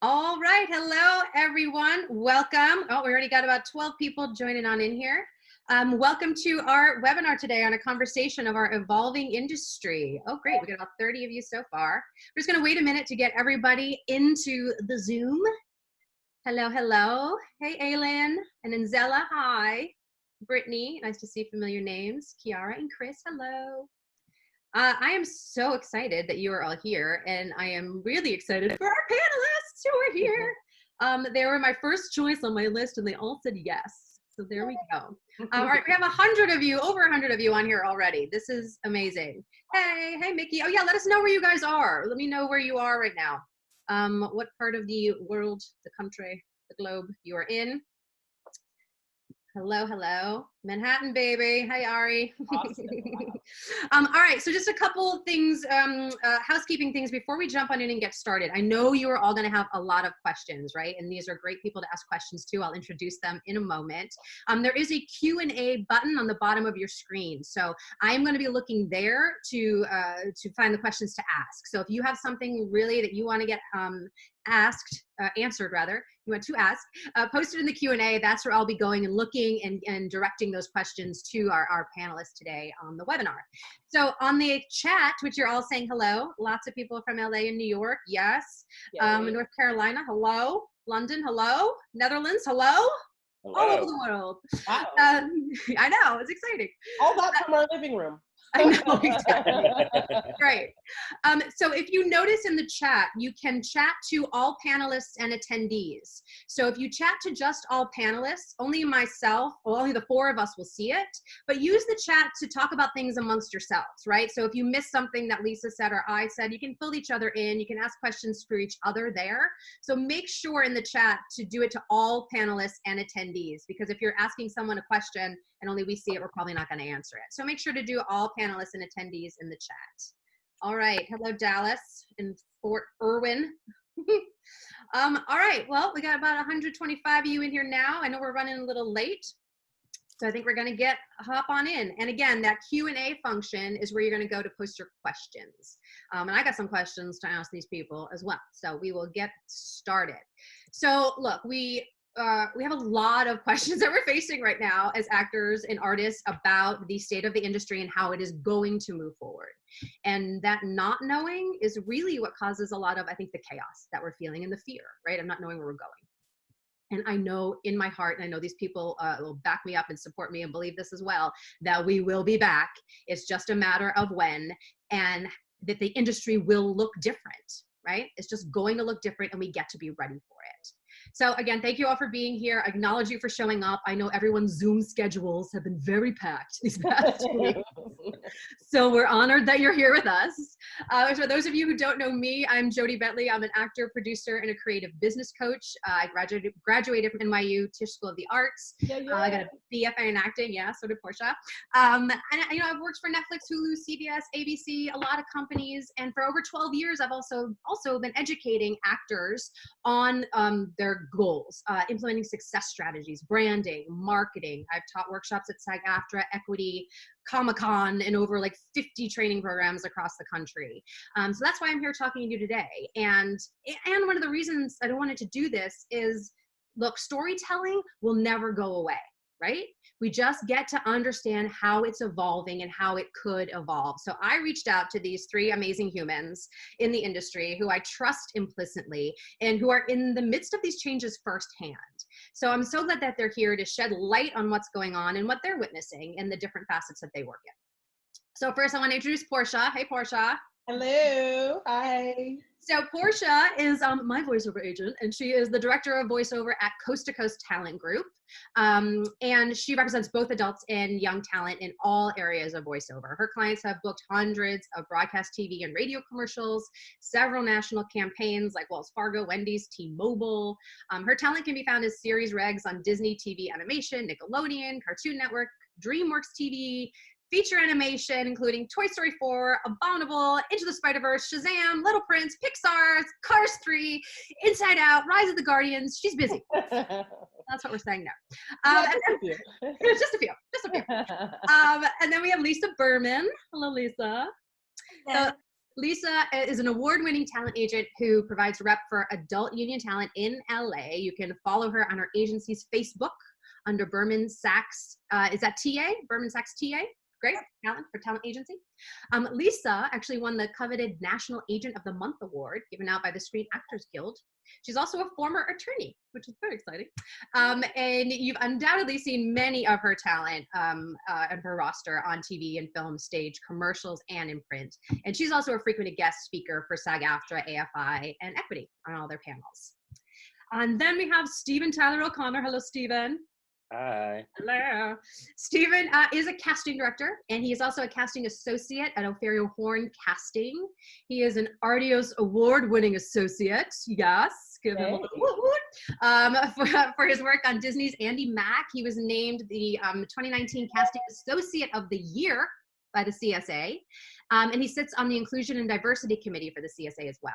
All right. Hello, everyone. Welcome. Oh, we already got about 12 people joining on in here. Welcome to our webinar today on a conversation of our evolving industry. Oh, great. We got about 30 of you so far. We're just going to wait a minute to get everybody into the Zoom. Hello, hello. Hey, Aylin and Anzella. Hi. Brittany. Nice to see familiar names. Kiara and Chris. Hello. I am so excited that you are all here, and I am really excited for our panelists who are here. They were my first choice on my list, and they all said yes. So there we go. All right, we have 100 of you, over 100 of you on here already. This is amazing. Hey, Mickey. Oh yeah, let us know where you guys are. Let me know where you are right now. What part of the world, the country, the globe you are in. Hello, hello. Manhattan, baby. Hi, Ari. Awesome. All right, so just a couple things, housekeeping things before we jump on in and get started. I know you are all going to have a lot of questions, right? And these are great people to ask questions to. I'll introduce them in a moment. There is a Q&A button on the bottom of your screen. So I'm going to be looking there to find the questions to ask. So if you have something really that you want to get answered rather, you want to ask, post it in the Q&A. That's where I'll be going and looking and directing those questions to our panelists today on the webinar. So on the chat, which you're all saying hello, lots of people from LA and New York, yes. North Carolina, hello. London, hello. Netherlands, hello. Hello. All over the world. Wow. I know, it's exciting. All that from our living room. I know, exactly. Right. So if you notice in the chat, you can chat to all panelists and attendees. So if you chat to just all panelists, only myself, or only the 4 of us will see it, but use the chat to talk about things amongst yourselves, right? So if you miss something that Lisa said or I said, you can fill each other in, you can ask questions for each other there. So make sure in the chat to do it to all panelists and attendees, because if you're asking someone a question and only we see it, we're probably not going to answer it. So make sure to do all panelists and attendees in the chat. All right. Hello, Dallas and Fort Irwin. All right. Well, we got about 125 of you in here now. I know we're running a little late, so I think we're going to hop on in. And again, that Q&A function is where you're going to go to post your questions. And I got some questions to ask these people as well. So we will get started. So look, we have a lot of questions that we're facing right now as actors and artists about the state of the industry and how it is going to move forward. And that not knowing is really what causes a lot of, I think, the chaos that we're feeling and the fear, right? Of not knowing where we're going. And I know in my heart, and I know these people will back me up and support me and believe this as well, that we will be back. It's just a matter of when, and that the industry will look different, right? It's just going to look different, and we get to be ready for it. So again, thank you all for being here. I acknowledge you for showing up. I know everyone's Zoom schedules have been very packed these past 2 weeks. So we're honored that you're here with us. For those of you who don't know me, I'm Jodie Bentley. I'm an actor, producer, and a creative business coach. I graduated from NYU Tisch School of the Arts. I got a BFA in acting. Yeah, so did Portia. And I've worked for Netflix, Hulu, CBS, ABC, a lot of companies. And for over 12 years, I've also been educating actors on their goals, implementing success strategies, branding, marketing. I've taught workshops at SAG-AFTRA, Equity, Comic-Con, and over like 50 training programs across the country. So that's why I'm here talking to you today. And one of the reasons I wanted to do this is, look, storytelling will never go away, right? We just get to understand how it's evolving and how it could evolve. So I reached out to these 3 amazing humans in the industry who I trust implicitly and who are in the midst of these changes firsthand. So I'm so glad that they're here to shed light on what's going on and what they're witnessing and the different facets that they work in. So first I want to introduce Portia. Hey, Portia. Hello. Hi. So Portia is my voiceover agent, and she is the director of voiceover at Coast to Coast Talent Group. And she represents both adults and young talent in all areas of voiceover. Her clients have booked hundreds of broadcast TV and radio commercials, several national campaigns like Wells Fargo, Wendy's, T-Mobile. Her talent can be found as series regs on Disney TV Animation, Nickelodeon, Cartoon Network, DreamWorks TV, feature animation, including Toy Story 4, Abominable, Into the Spider-Verse, Shazam, Little Prince, Pixar, Cars 3, Inside Out, Rise of the Guardians. She's busy. That's what we're saying now. Just a few. And then we have Lisa Berman. Hello, Lisa. So, Lisa is an award-winning talent agent who provides rep for adult union talent in LA. You can follow her on her agency's Facebook under Berman Sachs. Is that TA? Berman Sachs TA? Great, talent agency. Lisa actually won the coveted National Agent of the Month award given out by the Screen Actors Guild. She's also a former attorney, which is very exciting. And you've undoubtedly seen many of her talent and her roster on TV and film, stage, commercials, and in print. And she's also a frequent guest speaker for SAG-AFTRA, AFI, and Equity on all their panels. And then we have Stephen Tyler O'Connor. Hello, Stephen. Hi. Hello. Stephen is a casting director, and he is also a casting associate at Opherio Horn Casting. He is an Artios award-winning associate. Yes, give him a little woot. For his work on Disney's Andy Mack. He was named the 2019 Casting Associate of the Year by the CSA, and he sits on the Inclusion and Diversity Committee for the CSA as well.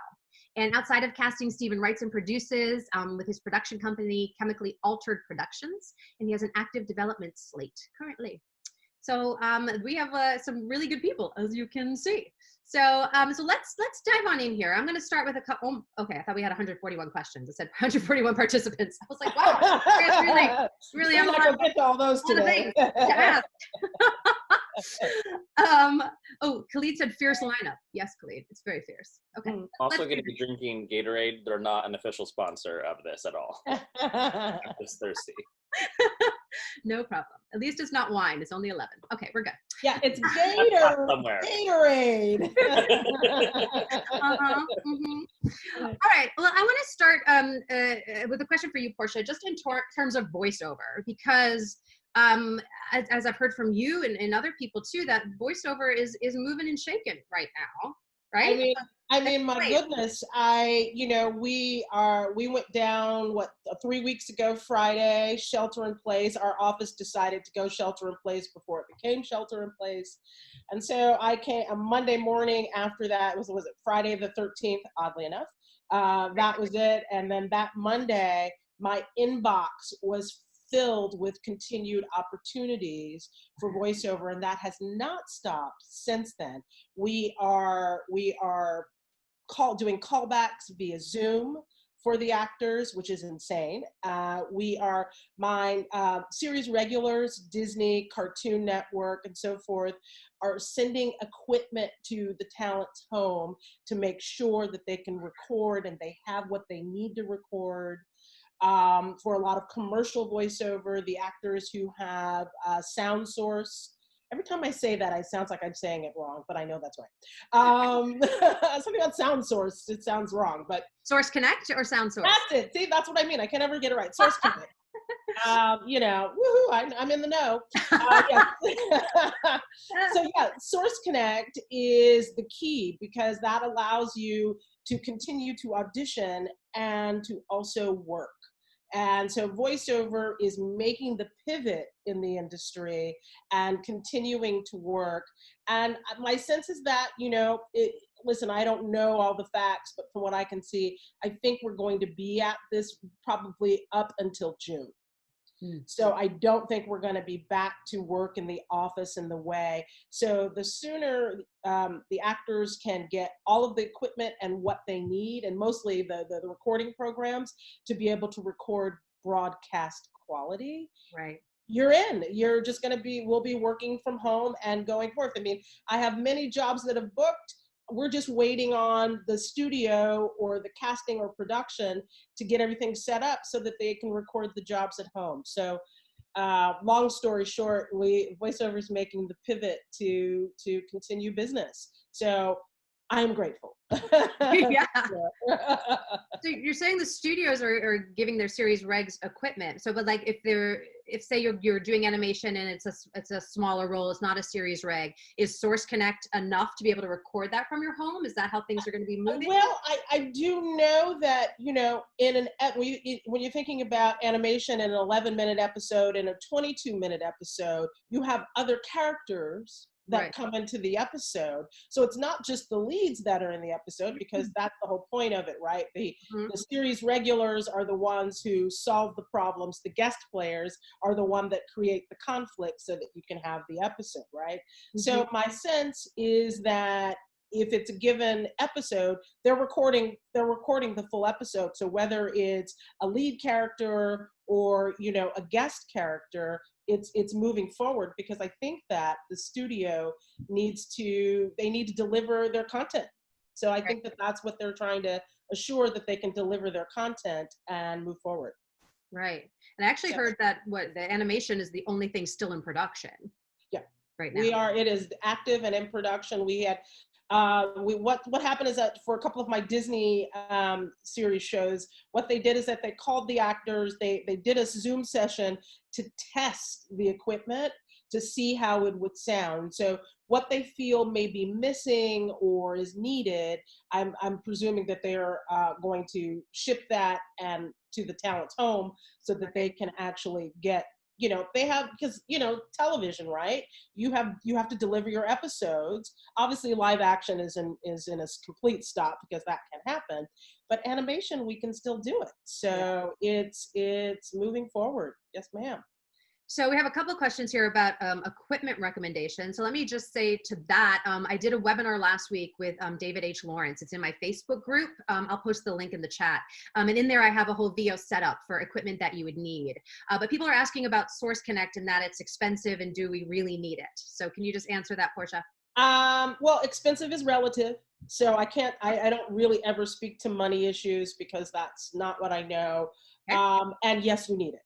And outside of casting, Stephen writes and produces with his production company, Chemically Altered Productions, and he has an active development slate currently. So we have some really good people, as you can see. So so let's dive on in here. I'm going to start with a couple. Oh, okay, I thought we had 141 questions. It said 141 participants. I was like, wow, really I'm not going to get to all those today. To ask. Oh, Khalid said fierce lineup. Yes, Khalid, it's very fierce. Okay. Also going to be drinking Gatorade. They're not an official sponsor of this at all. I'm just thirsty. No problem. At least it's not wine. It's only 11. Okay, we're good. Yeah, it's Gatorade. All right. Well, I want to start with a question for you, Portia, just in terms of voiceover, because as I've heard from you and other people too, that voiceover is moving and shaking right now, right? I mean, my goodness, we went down 3 weeks ago Friday, shelter in place. Our office decided to go shelter in place before it became shelter in place. And so I came a Monday morning after that, was it Friday the 13th, oddly enough. That was it. And then that Monday, my inbox was filled with continued opportunities for voiceover, and that has not stopped since then. We are doing callbacks via Zoom for the actors, which is insane. My series regulars, Disney, Cartoon Network, and so forth, are sending equipment to the talent's home to make sure that they can record and they have what they need to record. For a lot of commercial voiceover, the actors who have Sound Source. Every time I say that, it sounds like I'm saying it wrong, but I know that's right. Something about Sound Source, it sounds wrong, but Source Connect or Sound Source? That's it. See, that's what I mean. I can never get it right. Source Connect. Woohoo! I'm in the know. So yeah, Source Connect is the key because that allows you to continue to audition and to also work. And so voiceover is making the pivot in the industry and continuing to work. And my sense is that, listen, I don't know all the facts, but from what I can see, I think we're going to be at this probably up until June. So I don't think we're going to be back to work in the office in the way. So the sooner the actors can get all of the equipment and what they need, and mostly the recording programs to be able to record broadcast quality. Right. You're in. You're just going to we'll be working from home and going forth. I mean, I have many jobs that have booked. We're just waiting on the studio or the casting or production to get everything set up so that they can record the jobs at home. So long story short, voiceover is making the pivot to continue business. So I'm grateful. Yeah. So you're saying the studios are giving their series regs equipment. So, but like if say you're doing animation and it's a smaller role, it's not a series reg, is Source Connect enough to be able to record that from your home? Is that how things are going to be moving? Well, I do know that, when you're thinking about animation in an 11-minute episode and a 22-minute episode, you have other characters that come into the episode. So it's not just the leads that are in the episode, because that's the whole point of it, right? The series regulars are the ones who solve the problems. The guest players are the one that create the conflict so that you can have the episode, right? So my sense is that if it's a given episode, they're recording the full episode. So whether it's a lead character or, you know, a guest character, it's moving forward, because I think that the studio needs to deliver their content. So I think that that's what they're trying to assure, that they can deliver their content and move forward. Right. And I actually heard that the animation is the only thing still in production. Yeah. Right now. It is active and in production. We had, what happened is that for a couple of my Disney series shows, what they did is that they called the actors, they did a Zoom session to test the equipment to see how it would sound. So what they feel may be missing or is needed, I'm presuming that they're going to ship that and to the talent's home so that they can actually get, you know, they have, because, you know, television, right? You have to deliver your episodes. Obviously live action is in a complete stop because that can happen, but animation, we can still do it. So it's moving forward. Yes, ma'am. So we have a couple of questions here about equipment recommendations. So let me just say to that, I did a webinar last week with David H. Lawrence. It's in my Facebook group. I'll post the link in the chat. And in there, I have a whole VO setup for equipment that you would need. But people are asking about Source Connect and that it's expensive, and do we really need it? So can you just answer that, Portia? Well, expensive is relative. So I don't really ever speak to money issues because that's not what I know. Okay. And yes, you need it.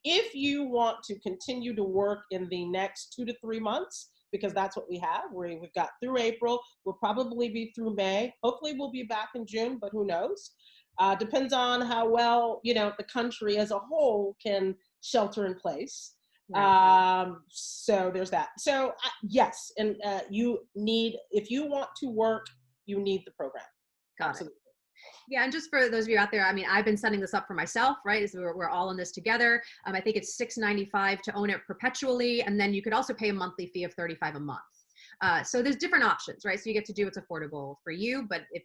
If you want to continue to work in the next 2 to 3 months, because that's what we have, we've got through April, we'll probably be through May. Hopefully we'll be back in June, but who knows? Depends on how well, you know, the country as a whole can shelter in place. Right. So there's that. So yes, and if you want to work, you need the program. Got Absolutely. it. Yeah, and just for those of you out there, I mean, I've been setting this up for myself, right? So we're all in this together. I think it's $6.95 to own it perpetually, and then you could also pay a monthly fee of $35 a month. So there's different options, right? So you get to do what's affordable for you. But if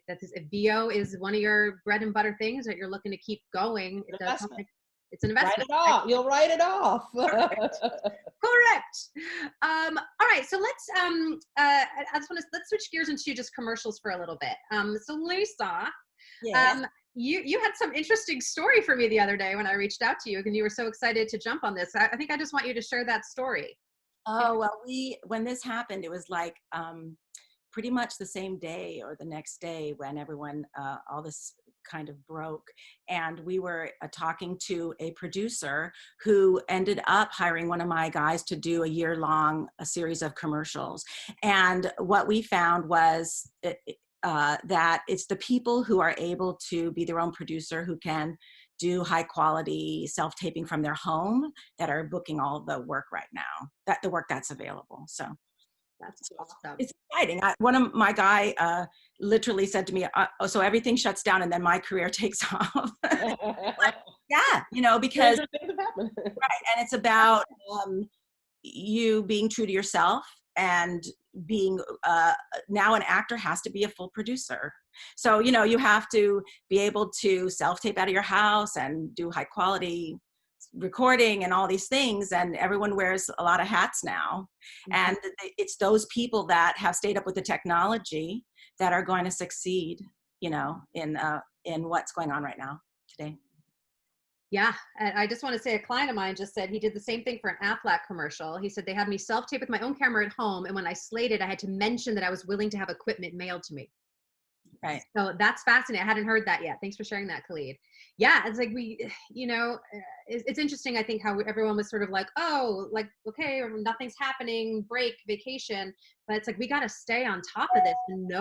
VO is one of your bread and butter things that you're looking to keep going, it's an investment. Write it off. You'll write it off. Correct. All right, so let's let's switch gears into just commercials for a little bit. So Lisa. Yeah. You had some interesting story for me the other day when I reached out to you, and you were so excited to jump on this. I think I just want you to share that story. Oh, well, when this happened, it was like pretty much the same day or the next day when everyone, all this kind of broke. And we were talking to a producer who ended up hiring one of my guys to do a year-long series of commercials. And what we found was that it's the people who are able to be their own producer, who can do high quality self-taping from their home, that are booking all the work right now, the work that's available. So that's awesome. It's exciting. One of my guy literally said to me, so everything shuts down and then my career takes off. Like, yeah, you know, because right, and it's about you being true to yourself, and being now an actor has to be a full producer. So, you know, you have to be able to self-tape out of your house and do high quality recording and all these things, and everyone wears a lot of hats now. Mm-hmm. And it's those people that have stayed up with the technology that are going to succeed, you know, in what's going on right now today. Yeah, and I just want to say, a client of mine just said he did the same thing for an Aflac commercial. He said they had me self-tape with my own camera at home, and when I slated, I had to mention that I was willing to have equipment mailed to me. Right. So that's fascinating. I hadn't heard that yet. Thanks for sharing that, Khalid. Yeah, it's like it's interesting, I think, how everyone was sort of like, oh, like, okay, nothing's happening, break, vacation. But it's like, we got to stay on top of this and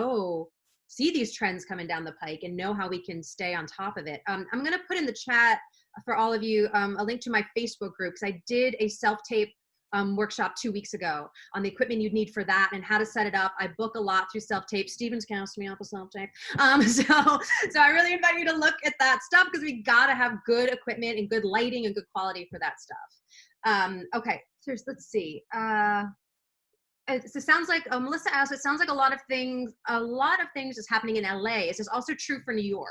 see these trends coming down the pike and know how we can stay on top of it. I'm going to put in the chat for all of you a link to my Facebook group, because I did a self-tape workshop 2 weeks ago on the equipment you'd need for that and how to set it up. I book a lot through self-tape. Steven's counts me off of self-tape. So I really invite you to look at that stuff, because we got to have good equipment and good lighting and good quality for that stuff. Okay, so let's see. It sounds like Melissa asked, it sounds like a lot of things is happening in LA. Is this also true for New York?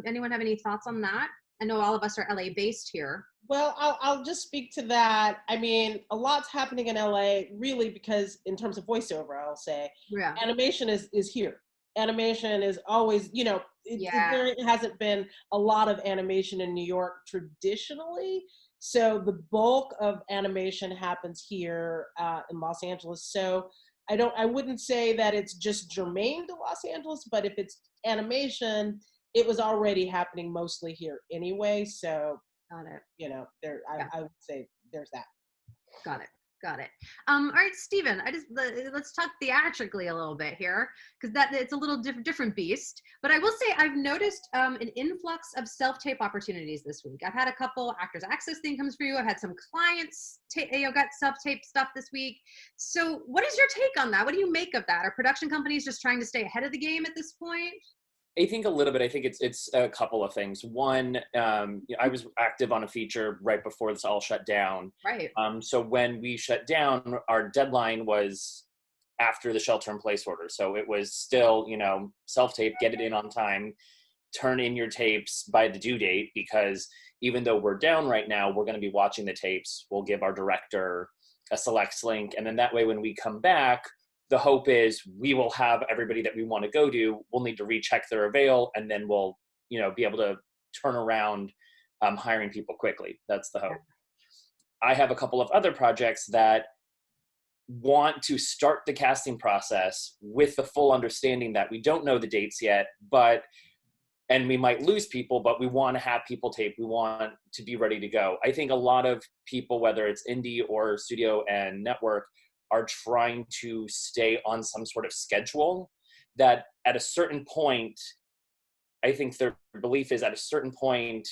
Anyone have any thoughts on that? I know all of us are LA based here. Well, I'll just speak to that. I mean, a lot's happening in LA, really, because in terms of voiceover, I'll say, Yeah. animation is here. Animation is always, there hasn't been a lot of animation in New York traditionally. So the bulk of animation happens here in Los Angeles. So I wouldn't say that it's just germane to Los Angeles, but if it's animation, it was already happening mostly here anyway. So Got it. I would say there's that. Got it. Got it. All right, Stephen, let's talk theatrically a little bit here, because it's a little different beast. But I will say I've noticed an influx of self-tape opportunities this week. I've had a couple Actors Access thing comes through. I've had some clients got self-tape stuff this week. So what is your take on that? What do you make of that? Are production companies just trying to stay ahead of the game at this point? I think a little bit. I think it's a couple of things. One, I was active on a feature right before this all shut down. Right. So when we shut down, our deadline was after the shelter-in-place order. So it was still, self-tape, get it in on time, turn in your tapes by the due date, because even though we're down right now, we're going to be watching the tapes. We'll give our director a selects link, and then that way when we come back, the hope is we will have everybody that we want to go to. We'll need to recheck their avail, and then we'll, be able to turn around hiring people quickly. That's the hope. I have a couple of other projects that want to start the casting process with the full understanding that we don't know the dates yet, and we might lose people, but we want to have people taped. We want to be ready to go. I think a lot of people, whether it's indie or studio and network, are trying to stay on some sort of schedule that at a certain point, I think their belief is at a certain point,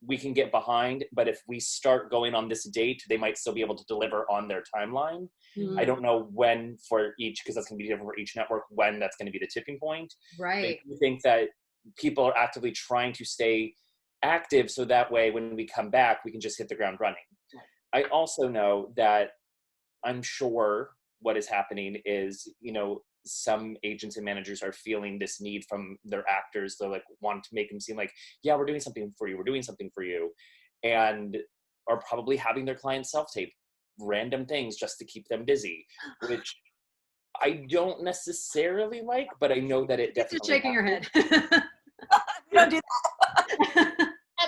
we can get behind, but if we start going on this date, they might still be able to deliver on their timeline. Mm. I don't know when for each, because that's going to be different for each network, when that's going to be the tipping point. Right. I think that people are actively trying to stay active so that way when we come back, we can just hit the ground running. I also know that I'm sure what is happening is, some agents and managers are feeling this need from their actors. They're like, want to make them seem like, yeah, we're doing something for you. We're doing something for you. And are probably having their clients self-tape random things just to keep them busy, which I don't necessarily like, but I know that it definitely Just shaking your head. Don't do that.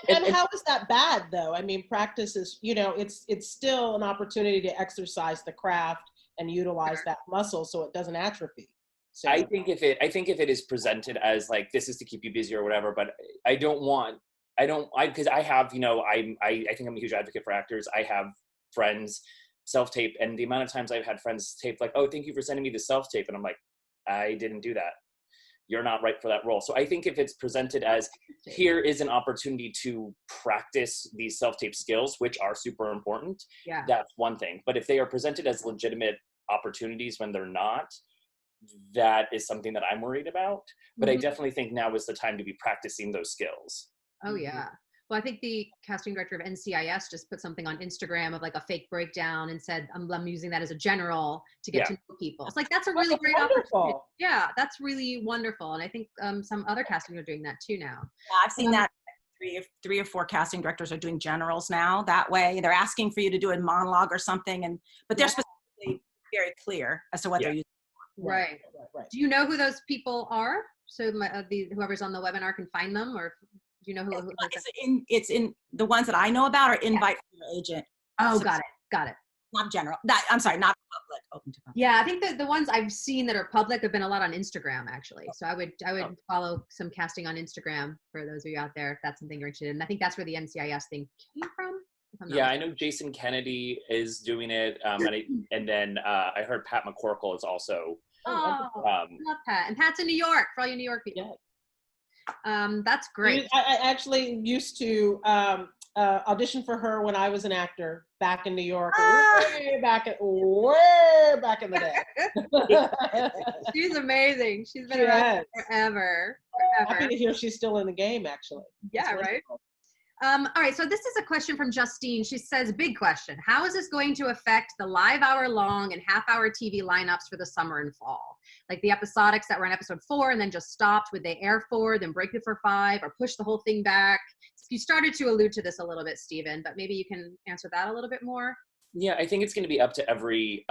And how is that bad though? I mean, practice is, it's still an opportunity to exercise the craft and utilize that muscle so it doesthink atrophy. So I think if it is presented as like, this is to keep you busy or whatever, but because I have, I think I'm a huge advocate for actors. I have friends self-tape, and the amount of times I've had friends tape like, oh, thank you for sending me the self-tape. And I'm like, I didn't do that. You're not right for that role. So I think if it's presented as, here is an opportunity to practice these self-tape skills, which are super important, that's one thing. But if they are presented as legitimate opportunities when they're not, that is something that I'm worried about. But I definitely think now is the time to be practicing those skills. Oh, yeah. Well, I think the casting director of NCIS just put something on Instagram of like a fake breakdown and said, I'm using that as a general to get to know people. It's like, that's a really great opportunity. Yeah, that's really wonderful. And I think some other castings are doing that too now. Yeah, I've seen that. Three or four casting directors are doing generals now that way. They're asking for you to do a monologue or something, but they're specifically very clear as to what they're using. Right. Do you know who those people are? So whoever's on the webinar can find them, or do you know who? It's in the ones that I know about are invite from your agent. Oh, got it. Not general. I'm sorry, not public. Open to public. Yeah, I think that the ones I've seen that are public have been a lot on Instagram actually. So I would follow some casting on Instagram for those of you out there if that's something you're interested in. I think that's where the NCIS thing came from. Yeah, I know Jason Kennedy is doing it, and then I heard Pat McCorkle is also. I love Pat, and Pat's in New York for all you New York people. That's great. I actually used to audition for her when I was an actor back in New York, way back in the day. She's amazing. She's been around forever. Happy to hear she's still in the game, actually. Yeah, right. All right, so this is a question from Justine. She says, big question. How is this going to affect the live hour-long and half-hour TV lineups for the summer and fall? Like the episodics that were on episode 4 and then just stopped, would they air 4, then break it for 5, or push the whole thing back? You started to allude to this a little bit, Stephen, but maybe you can answer that a little bit more. Yeah, I think it's going to be up to every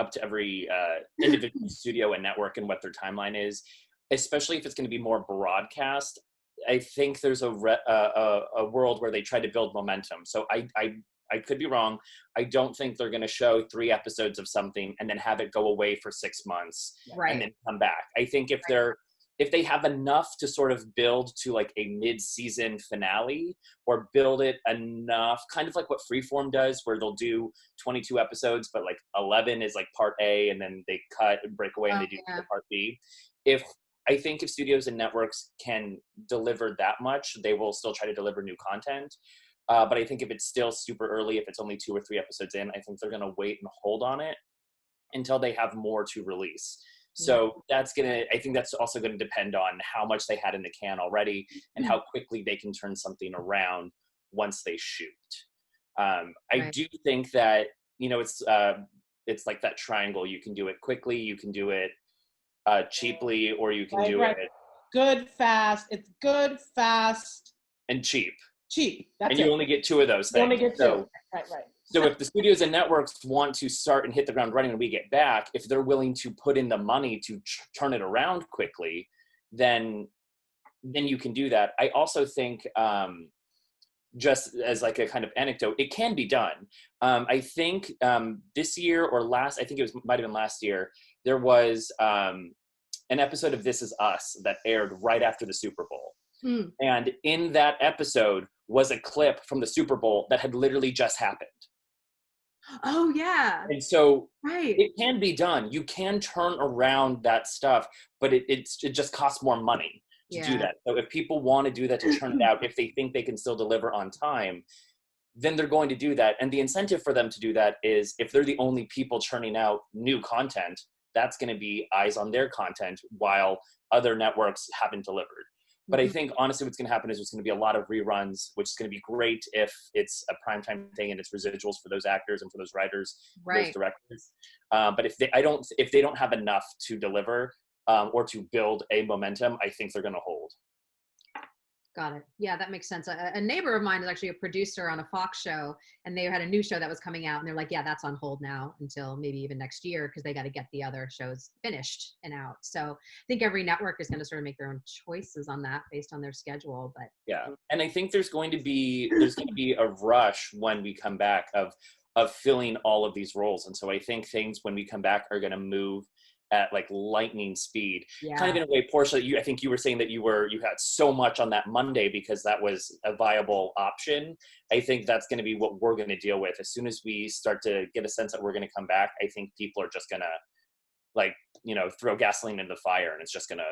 individual studio and network and what their timeline is, especially if it's going to be more broadcast. I think there's a world where they try to build momentum. So I could be wrong. I don't think they're going to show 3 episodes of something and then have it go away for 6 months and then come back. I think if they have enough to sort of build to like a mid-season finale, or build it enough, kind of like what Freeform does, where they'll do 22 episodes, but like 11 is like part A, and then they cut and break away and they do the part B. I think if studios and networks can deliver that much, they will still try to deliver new content. But I think if it's still super early, if it's only 2 or 3 episodes in, I think they're going to wait and hold on it until they have more to release. So I think that's also going to depend on how much they had in the can already and how quickly they can turn something around once they shoot. I do think that, it's like that triangle. You can do it quickly, you can do it cheaply, or you can do it good, fast. It's good, fast, and cheap. That's you only get 2 of those things. You only get 2. Right. So if the studios and networks want to start and hit the ground running when we get back, if they're willing to put in the money to turn it around quickly, then you can do that. I also think, just as like a kind of anecdote, it can be done. I think this year or last, I think might have been last year, there was an episode of This Is Us that aired right after the Super Bowl. And in that episode was a clip from the Super Bowl that had literally just happened. Oh yeah. And so it can be done. You can turn around that stuff, but it just costs more money to do that. So if people want to do that, to turn it out, if they think they can still deliver on time, then they're going to do that. And the incentive for them to do that is, if they're the only people churning out new content, that's going to be eyes on their content while other networks haven't delivered. But I think honestly what's going to happen is there's going to be a lot of reruns, which is going to be great if it's a primetime thing and it's residuals for those actors and for those writers, those directors. But if they don't have enough to deliver or to build a momentum, I think they're going to hold. Got it. Yeah, that makes sense. A neighbor of mine is actually a producer on a Fox show, and they had a new show that was coming out, and they're like, yeah, that's on hold now until maybe even next year, because they got to get the other shows finished and out. So I think every network is going to sort of make their own choices on that based on their schedule. But yeah, and I think there's going to be a rush when we come back of filling all of these roles, and so I think things when we come back are going to move at like lightning speed. Kind of in a way, Portia, I think you were saying that you had so much on that Monday because that was a viable option. I think that's going to be what we're going to deal with. As soon as we start to get a sense that we're going to come back, I think people are just going to throw gasoline in the fire, and it's just going to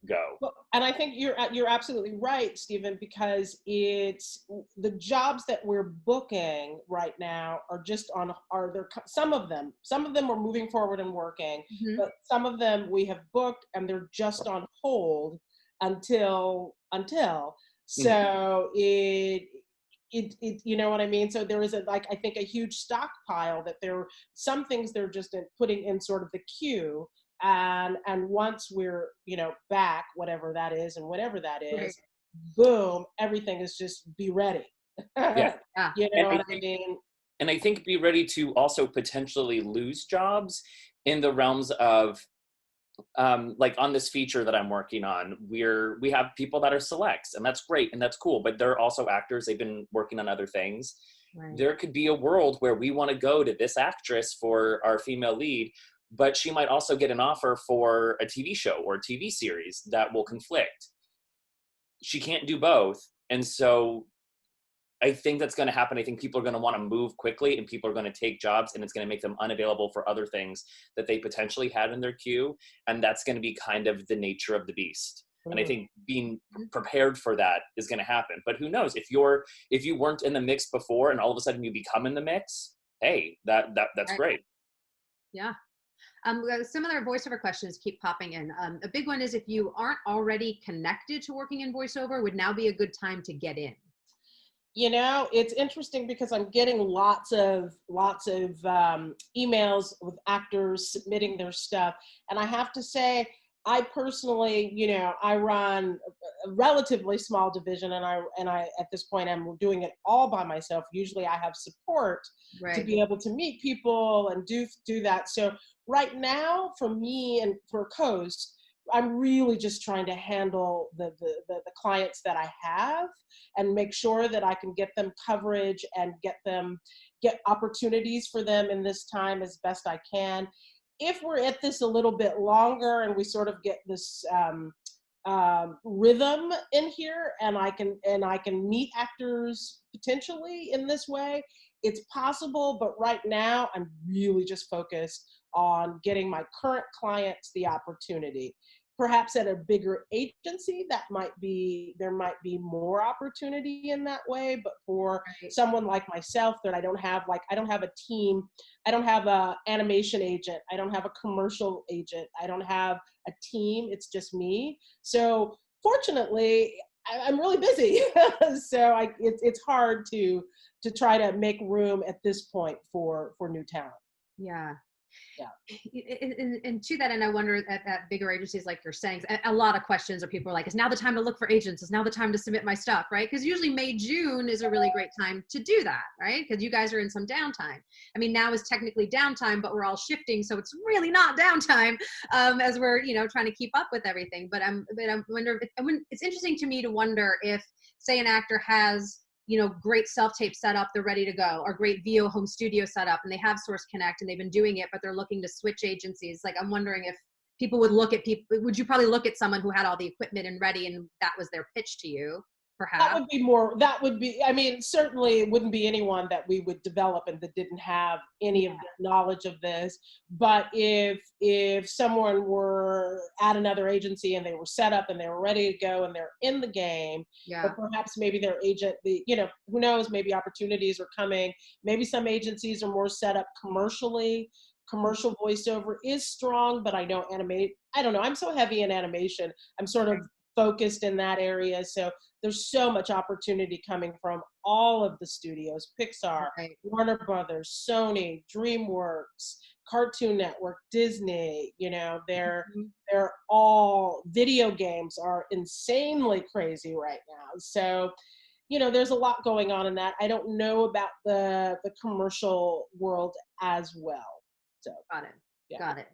go. Well, and I think you're absolutely right, Stephen, because it's the jobs that we're booking right now are just some of them are moving forward and working, but some of them we have booked and they're just on hold until so it you know what I mean? So there is I think a huge stockpile that some things they're just putting in sort of the queue. And once we're, back, whatever that is, boom, everything is just be ready. Yeah. You know what I mean? And I think be ready to also potentially lose jobs in the realms of, like on this feature that I'm working on, we have people that are selects, and that's great and that's cool, but they're also actors. They've been working on other things. Right. There could be a world where we want to go to this actress for our female lead, but she might also get an offer for a TV show or a TV series that will conflict. She can't do both. And so I think that's going to happen. I think people are going to want to move quickly, and people are going to take jobs, and it's going to make them unavailable for other things that they potentially had in their queue. And that's going to be kind of the nature of the beast. And I think being prepared for that is going to happen. But who knows, if you weren't in the mix before and all of a sudden you become in the mix, hey, that's great. Yeah. Similar voiceover questions keep popping in. A big one is, if you aren't already connected to working in voiceover, would now be a good time to get in? It's interesting because I'm getting lots of emails with actors submitting their stuff. And I have to say, I personally, I run relatively small division, and I at this point I'm doing it all by myself. Usually I have support to Right. be able to meet people and do that. So right now for me and for Coast, I'm really just trying to handle the clients that I have and make sure that I can get them coverage and get opportunities for them in this time as best I can. If we're at this a little bit longer and we sort of get this rhythm in here, and I can meet actors potentially in this way, it's possible. But right now, I'm really just focused on getting my current clients the opportunity. Perhaps at a bigger agency, there might be more opportunity in that way. But for Right. someone like myself, that I don't have a team, I don't have a animation agent, I don't have a commercial agent, I don't have a team. It's just me. So fortunately, I'm really busy. So it's hard to try to make room at this point for new talent. Yeah. Yeah. And to that end, I wonder at bigger agencies, like you're saying, a lot of questions are people are like, is now the time to look for agents? Is now the time to submit my stuff, right? Because usually May, June is a really great time to do that, right? Because you guys are in some downtime. I mean, now is technically downtime, but we're all shifting, so it's really not downtime as we're, trying to keep up with everything. But I wonder, it's interesting to me to wonder if, say, an actor has great self-tape setup, they're ready to go, or great VO home studio setup, and they have Source Connect and they've been doing it, but they're looking to switch agencies. Like, I'm wondering if people would look at would you probably look at someone who had all the equipment and ready and that was their pitch to you, perhaps? I mean, certainly it wouldn't be anyone that we would develop and that didn't have any of the knowledge of this. But if someone were at another agency and they were set up and they were ready to go and they're in the game, but perhaps maybe their agent, who knows, maybe opportunities are coming. Maybe some agencies are more set up commercially. Commercial voiceover is strong, but I don't know. I'm so heavy in animation. I'm sort of focused in that area. So there's so much opportunity coming from all of the studios: Pixar, Right. Warner Brothers, Sony, DreamWorks, Cartoon Network, Disney. They're all, video games are insanely crazy right now. So there's a lot going on in that. I don't know about the commercial world as well. So Got it. yeah. Got it.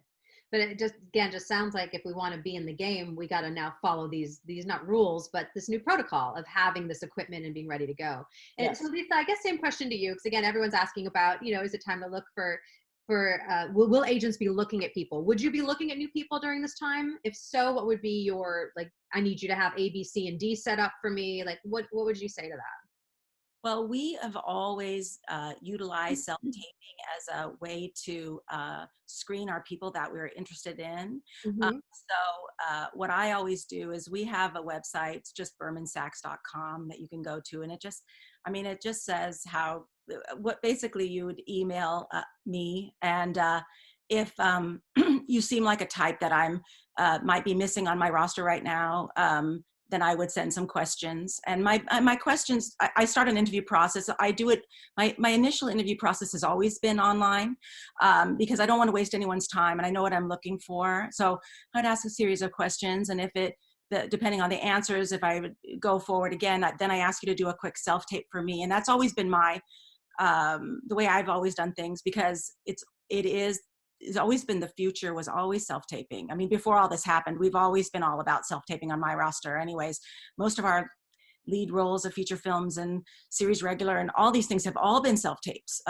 But it just sounds like if we want to be in the game, we got to now follow these not rules, but this new protocol of having this equipment and being ready to go. And Yes. so Lisa, I guess same question to you, because again, everyone's asking about, is it time to look for will agents be looking at people? Would you be looking at new people during this time? If so, what would be your, like, I need you to have A, B, C, and D set up for me? Like, what would you say to that? Well, we have always utilized self-taping as a way to screen our people that we're interested in. Mm-hmm. What I always do is, we have a website, it's just bermansachs.com, that you can go to, and it just says what basically you would email me, and if you seem like a type that I'm might be missing on my roster right now, then I would send some questions. And my questions, I start an interview process. I do it, my initial interview process has always been online, because I don't want to waste anyone's time, and I know what I'm looking for. So I'd ask a series of questions, and depending on the answers, if I would go forward again, then I ask you to do a quick self-tape for me. And that's always been the way I've always done things, because it's always been, the future was always self-taping. I mean, before all this happened, we've always been all about self-taping on my roster anyways. Most of our lead roles of feature films and series regular and all these things have all been self-tapes,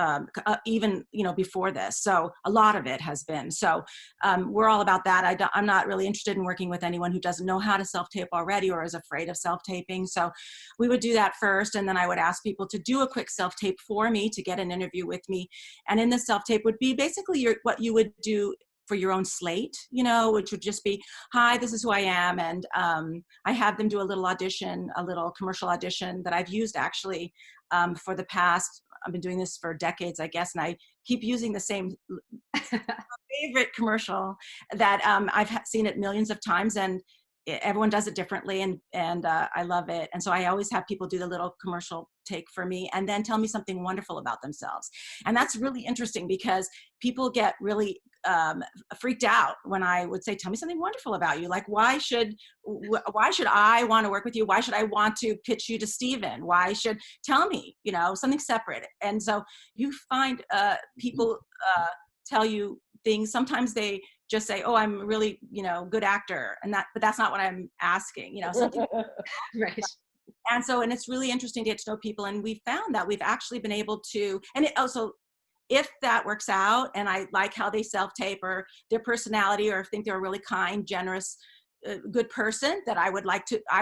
even before this. So a lot of it has been. So we're all about that. I'm not really interested in working with anyone who doesn't know how to self-tape already or is afraid of self-taping. So we would do that first, and then I would ask people to do a quick self-tape for me to get an interview with me. And in the self-tape would be basically what you would do for your own slate, which would just be, hi, this is who I am. And I have them do a little commercial audition that I've used actually for the past, I've been doing this for decades, I guess, and I keep using the same favorite commercial that I've seen it millions of times. And everyone does it differently, and I love it. And so I always have people do the little commercial take for me and then tell me something wonderful about themselves. And that's really interesting because people get really freaked out when I would say, tell me something wonderful about you. Like, why should I want to work with you? Why should I want to pitch you to Steven? Tell me, something separate. And so you find people tell you things. Sometimes they just say, oh, I'm a really, good actor. But that's not what I'm asking, something. Right. And it's really interesting to get to know people. And we found that we've actually been able to, and it also, if that works out and I like how they self-tape or their personality, or think they're a really kind, generous, good person that I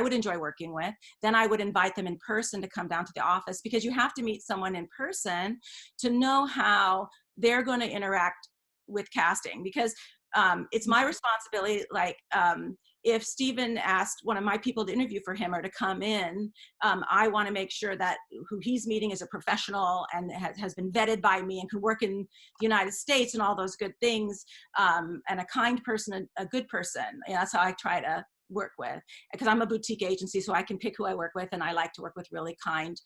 would enjoy working with, then I would invite them in person to come down to the office, because you have to meet someone in person to know how they're going to interact with casting, because it's my responsibility. Like, if Steven asked one of my people to interview for him or to come in, I want to make sure that who he's meeting is a professional and has been vetted by me and can work in the United States and all those good things, and a kind person, a good person. That's how I try to work with, because I'm a boutique agency, so I can pick who I work with, and I like to work with really kind,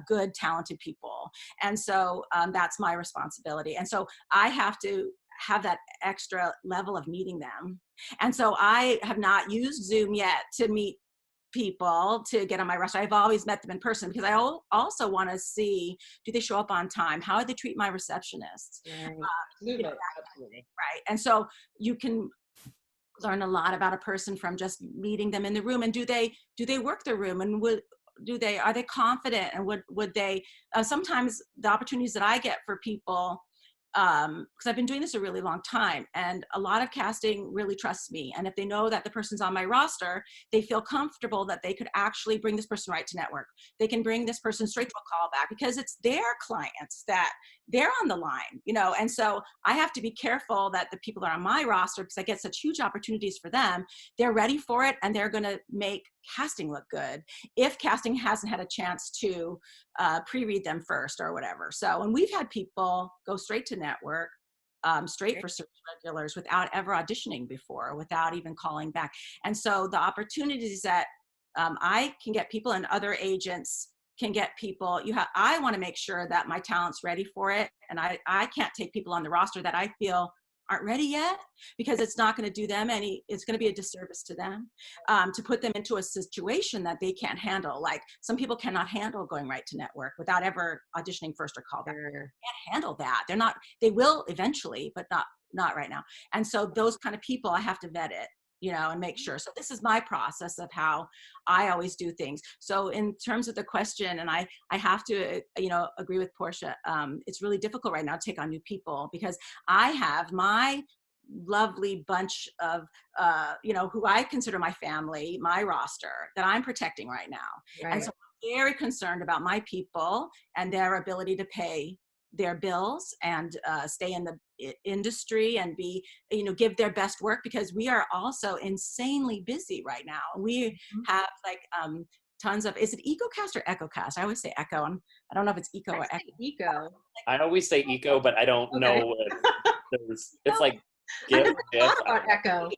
good, talented people. And so that's my responsibility. And so I have to have that extra level of meeting them. And so I have not used Zoom yet to meet people to get on my roster. I've always met them in person, because I also want to see, do they show up on time? How do they treat my receptionists? Absolutely. Absolutely. Right. And so you can learn a lot about a person from just meeting them in the room. And do they work the room? And are they confident? And would they, sometimes the opportunities that I get for people, because I've been doing this a really long time, and a lot of casting really trusts me. And if they know that the person's on my roster, they feel comfortable that they could actually bring this person right to network. They can bring this person straight to a callback, because it's their clients that they're on the line, and so I have to be careful that the people that are on my roster, because I get such huge opportunities for them, they're ready for it, and they're going to make casting look good if casting hasn't had a chance to pre-read them first or whatever. So, and we've had people go straight to network, straight for search regulars, without ever auditioning before, without even calling back. And so the opportunities that I can get people, and other agents can get people, I want to make sure that my talent's ready for it. And I can't take people on the roster that I feel aren't ready yet, because it's not going to do them it's going to be a disservice to them, to put them into a situation that they can't handle. Like, some people cannot handle going right to network without ever auditioning first or callback. They can't handle that. They will eventually, but not right now. And so those kind of people, I have to vet it, and make sure. So this is my process of how I always do things. So in terms of the question, and I have to, agree with Portia, it's really difficult right now to take on new people, because I have my lovely bunch of, who I consider my family, my roster, that I'm protecting right now. Right. And so I'm very concerned about my people and their ability to pay their bills and stay in the industry and be, give their best work, because we are also insanely busy right now. We have tons of, is it EcoCast or EchoCast? I always say Echo. I don't know if it's Eco or Echo. Eco. I always say Eco, but I don't know if it's like I never thought about Echo.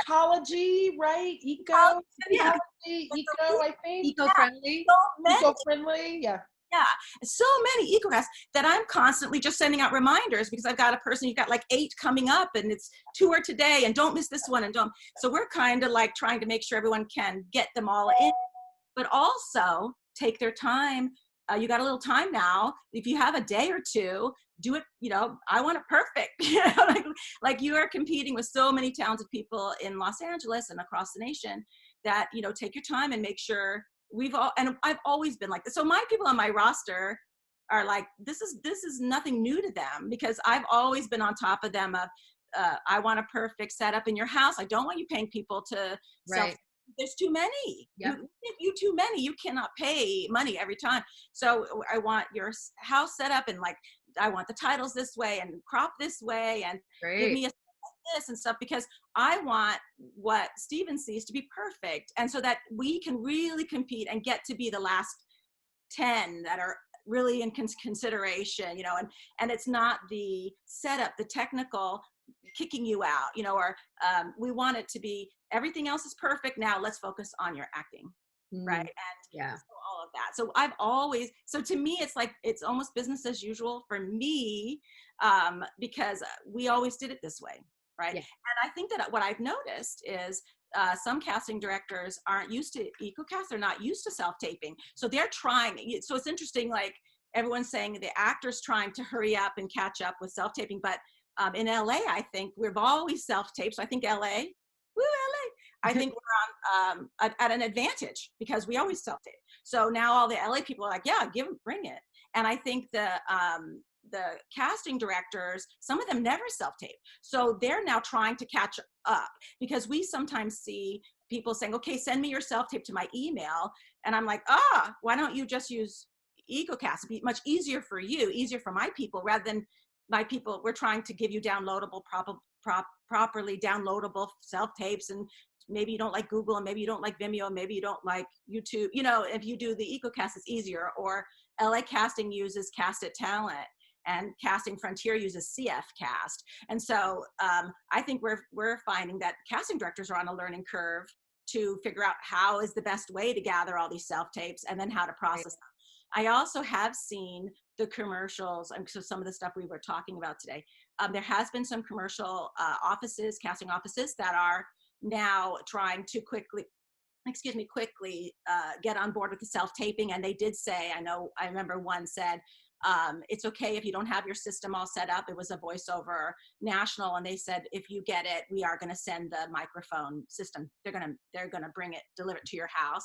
Ecology, right? Eco, yeah. Eco, I think. Eco-friendly. Eco-friendly, yeah. Yeah, so many EcoCasts that I'm constantly just sending out reminders, because I've got a person, you've got like 8 coming up, and it's 2 are today, and don't miss this one, and don't. So we're kind of like trying to make sure everyone can get them all in, but also take their time. You got a little time now. If you have a day or two, do it. I want it perfect. Like you are competing with so many talented people in Los Angeles and across the nation, that take your time and make sure. And I've always been like this. So my people on my roster are like, this is nothing new to them, because I've always been on top of them of, I want a perfect setup in your house. I don't want you paying people to sell. There's too many. Yep. You too many. You cannot pay money every time. So I want your house set up, and like, I want the titles this way and crop this way, and give me a this and stuff, because I want what Steven sees to be perfect, and so that we can really compete and get to be the last 10 that are really in consideration, and it's not the setup, the technical kicking you out, you know, or we want it to be, everything else is perfect. Now let's focus on your acting. Right. And yeah, so all of that. So I've always, so to me, it's like, it's almost business as usual for me, because we always did it this way. Right. Yeah. And I think that what I've noticed is some casting directors aren't used to EcoCast. They're not used to self-taping. So they're trying. So it's interesting, like everyone's saying the actors trying to hurry up and catch up with self-taping. But in LA, I think we've always self-taped. So I think LA, woo, LA. I think we're on at an advantage because we always self-tape. So now all the LA people are like, yeah, bring it. And I think the casting directors, some of them never self-tape. So they're now trying to catch up because we sometimes see people saying, okay, send me your self-tape to my email. And I'm like, why don't you just use EcoCast? It'd be much easier for you, easier for my people, rather than my people. We're trying to give you downloadable, properly downloadable self-tapes, and maybe you don't like Google, and maybe you don't like Vimeo, maybe you don't like YouTube. You know, if you do the EcoCast, it's easier. Or LA Casting uses Cast It Talent, and Casting Frontier uses CF Cast. And so I think we're finding that casting directors are on a learning curve to figure out how is the best way to gather all these self-tapes and then how to process them. I also have seen the commercials, and so some of the stuff we were talking about today, there has been some commercial offices, casting offices, that are now trying to quickly get on board with the self-taping. And they did say, I remember one said, it's okay if you don't have your system all set up. It was a voiceover national, and they said, if you get it, we are going to send the microphone system. They're going to bring it, deliver it to your house.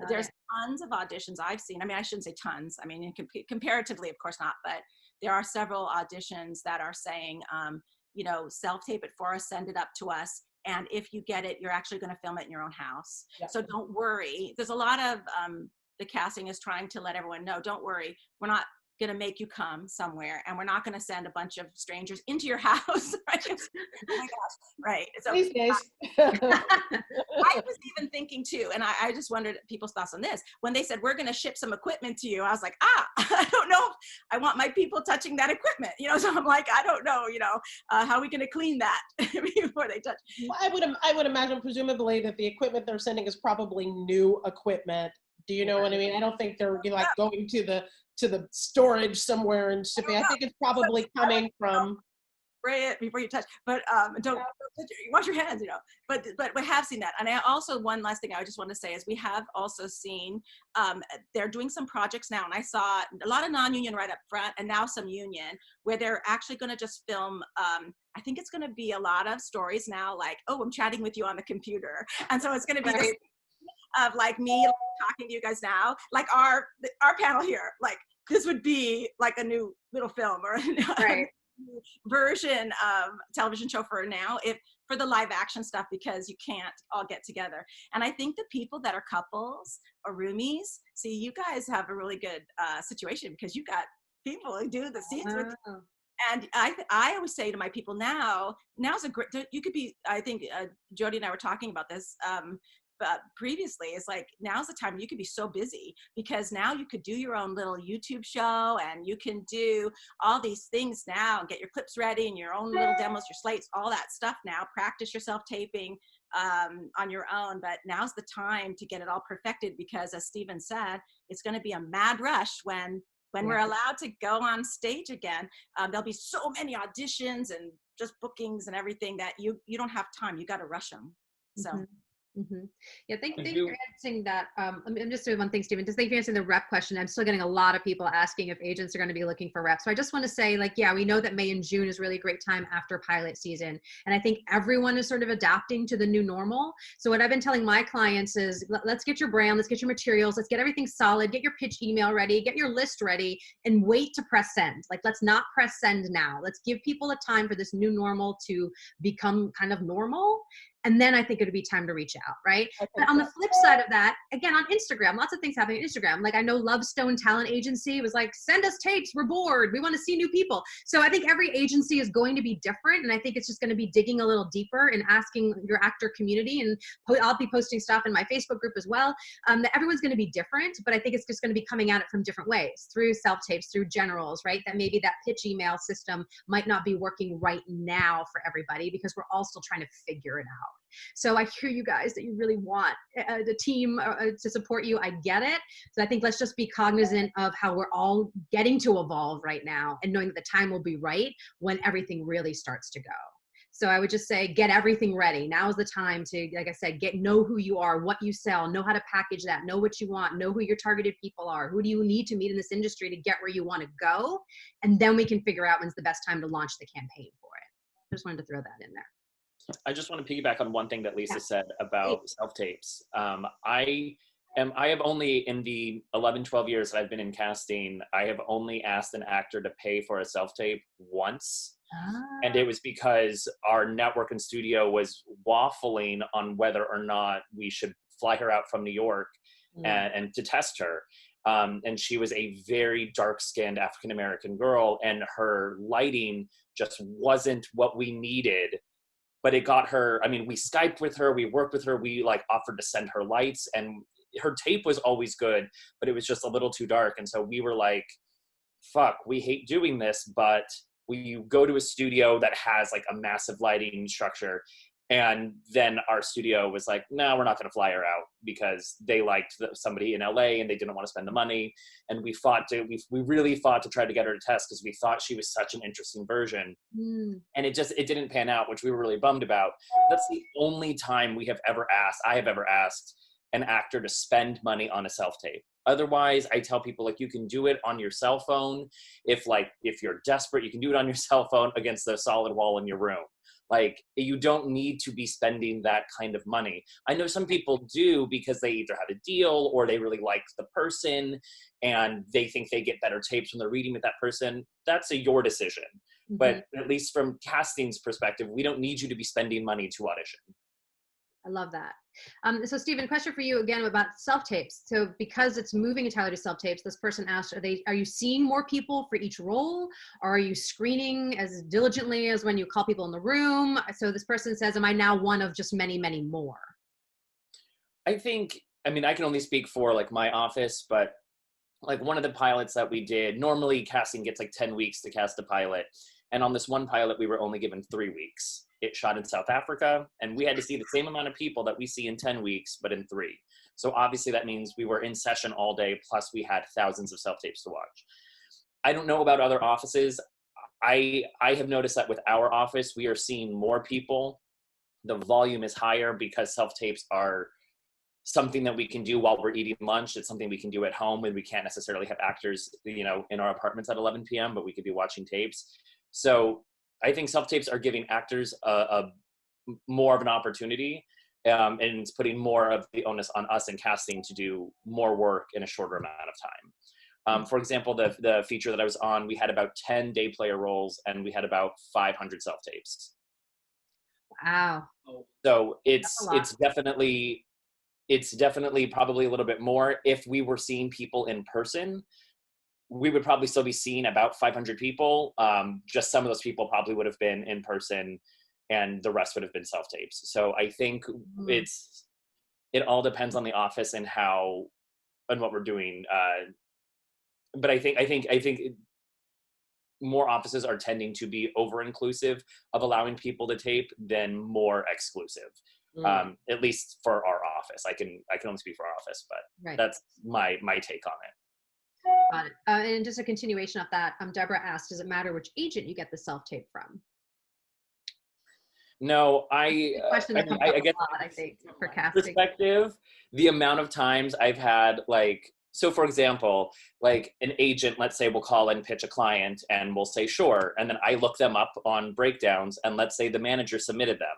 There's tons of auditions I've seen. I mean, I shouldn't say tons. I mean, comparatively, of course not, but there are several auditions that are saying, self-tape it for us, send it up to us. And if you get it, you're actually going to film it in your own house. Yep. So don't worry. There's a lot of, the casting is trying to let everyone know, don't worry, we're not going to make you come somewhere, and we're not going to send a bunch of strangers into your house. Right? Oh my gosh. Right. So These days. I was even thinking too, and I just wondered people's thoughts on this. When they said, we're going to ship some equipment to you, I was like, I don't know if I want my people touching that equipment, so I'm like, I don't know, how are we going to clean that before they touch? Well, I would imagine presumably that the equipment they're sending is probably new equipment. Do you know what I mean? I don't think they're like going to the storage somewhere and shipping. I think it's probably coming from. Spray it before you touch, but don't wash your hands, But we have seen that, and I also, one last thing I just want to say is we have also seen they're doing some projects now, and I saw a lot of non-union right up front, and now some union, where they're actually going to just film. I think it's going to be a lot of stories now, like, oh, I'm chatting with you on the computer, and so it's going to be this of like me talking to you guys now, like our panel here, like this would be like a new little film or a version of television show for now, if for the live action stuff, because you can't all get together. And I think the people that are couples or roomies, see, you guys have a really good situation because you got people who do the scenes with you. And I always say to my people, now's a great, you could be, I think Jodie and I were talking about this previously, is like, now's the time you could be so busy, because now you could do your own little YouTube show, and you can do all these things now and get your clips ready and your own little demos, your slates, all that stuff now, practice your self-taping on your own. But now's the time to get it all perfected, because as Stephen said, it's going to be a mad rush when we're allowed to go on stage again. There'll be so many auditions and just bookings and everything that you don't have time. You got to rush them. So. Mm-hmm. Mm-hmm. Yeah, thank you for answering that. I'm just doing one thing, Stephen. Just thank you for answering the rep question. I'm still getting a lot of people asking if agents are going to be looking for reps. So I just want to say, like, yeah, we know that May and June is really a great time after pilot season. And I think everyone is sort of adapting to the new normal. So what I've been telling my clients is, let's get your brand, let's get your materials, let's get everything solid, get your pitch email ready, get your list ready, and wait to press send. Like, let's not press send now. Let's give people a time for this new normal to become kind of normal. And then I think it would be time to reach out, right? But on the flip side of that, again, on Instagram, lots of things happening on Instagram. Like I know Lovestone Talent Agency was like, send us tapes, we're bored, we want to see new people. So I think every agency is going to be different. And I think it's just going to be digging a little deeper and asking your actor community, and I'll be posting stuff in my Facebook group as well, that everyone's going to be different, but I think it's just going to be coming at it from different ways, through self-tapes, through generals, right? That maybe that pitch email system might not be working right now for everybody because we're all still trying to figure it out. So I hear you guys that you really want the team to support you. I get it. So I think let's just be cognizant of how we're all getting to evolve right now, and knowing that the time will be right when everything really starts to go. So I would just say, get everything ready. Now is the time to, like I said, know who you are, what you sell, know how to package that, know what you want, know who your targeted people are, who do you need to meet in this industry to get where you want to go. And then we can figure out when's the best time to launch the campaign for it. I just wanted to throw that in there. I just want to piggyback on one thing that Lisa said about self-tapes. I have only, in the 11, 12 years that I've been in casting, I have only asked an actor to pay for a self-tape once. And it was because our network and studio was waffling on whether or not we should fly her out from New York and to test her. And she was a very dark-skinned African-American girl, and her lighting just wasn't what we needed. But it got her, I mean, we Skyped with her, we worked with her, we like offered to send her lights, and her tape was always good, but it was just a little too dark. And so we were like, fuck, we hate doing this, but we go to a studio that has like a massive lighting structure. And then our studio was like, no, we're not going to fly her out, because they liked somebody in LA and they didn't want to spend the money. And we really fought to try to get her to test, because we thought she was such an interesting version. And it didn't pan out, which we were really bummed about. That's the only time I have ever asked an actor to spend money on a self-tape. Otherwise, I tell people, like, you can do it on your cell phone. If you're desperate, you can do it on your cell phone against the solid wall in your room. Like, you don't need to be spending that kind of money. I know some people do, because they either have a deal or they really like the person and they think they get better tapes when they're reading with that person. That's your decision. But at least from casting's perspective, we don't need you to be spending money to audition. I love that. So Stephen, question for you again about self-tapes. So because it's moving entirely to self-tapes, this person asked, are you seeing more people for each role? Or are you screening as diligently as when you call people in the room? So this person says, am I now one of just many, many more? I mean, I can only speak for like my office, but like one of the pilots that we did, normally casting gets like 10 weeks to cast a pilot. And on this one pilot, we were only given 3 weeks. It shot in South Africa, and we had to see the same amount of people that we see in 10 weeks, but in 3. So obviously that means we were in session all day, plus we had thousands of self-tapes to watch. I don't know about other offices. I have noticed that with our office, we are seeing more people. The volume is higher because self-tapes are something that we can do while we're eating lunch. It's something we can do at home, and we can't necessarily have actors, in our apartments at 11 p.m., but we could be watching tapes. So I think self-tapes are giving actors a more of an opportunity, and it's putting more of the onus on us in casting to do more work in a shorter amount of time. For example, the feature that I was on, we had about 10 day player roles, and we had about 500 self-tapes. Wow. So it's definitely probably a little bit more. If we were seeing people in person, we would probably still be seeing about 500 people. Just some of those people probably would have been in person, and the rest would have been self-tapes. So I think it all depends on the office and what we're doing. But I think more offices are tending to be over-inclusive of allowing people to tape than more exclusive. At least for our office. I can only speak for our office, but that's my take on it. Got it. And just a continuation of that, Deborah asked, does it matter which agent you get the self-tape from? No, I guess a lot, I think, for casting. Perspective, the amount of times I've had, like, so for example, like an agent, let's say, will call and pitch a client, and we'll say, sure. And then I look them up on breakdowns, and let's say the manager submitted them.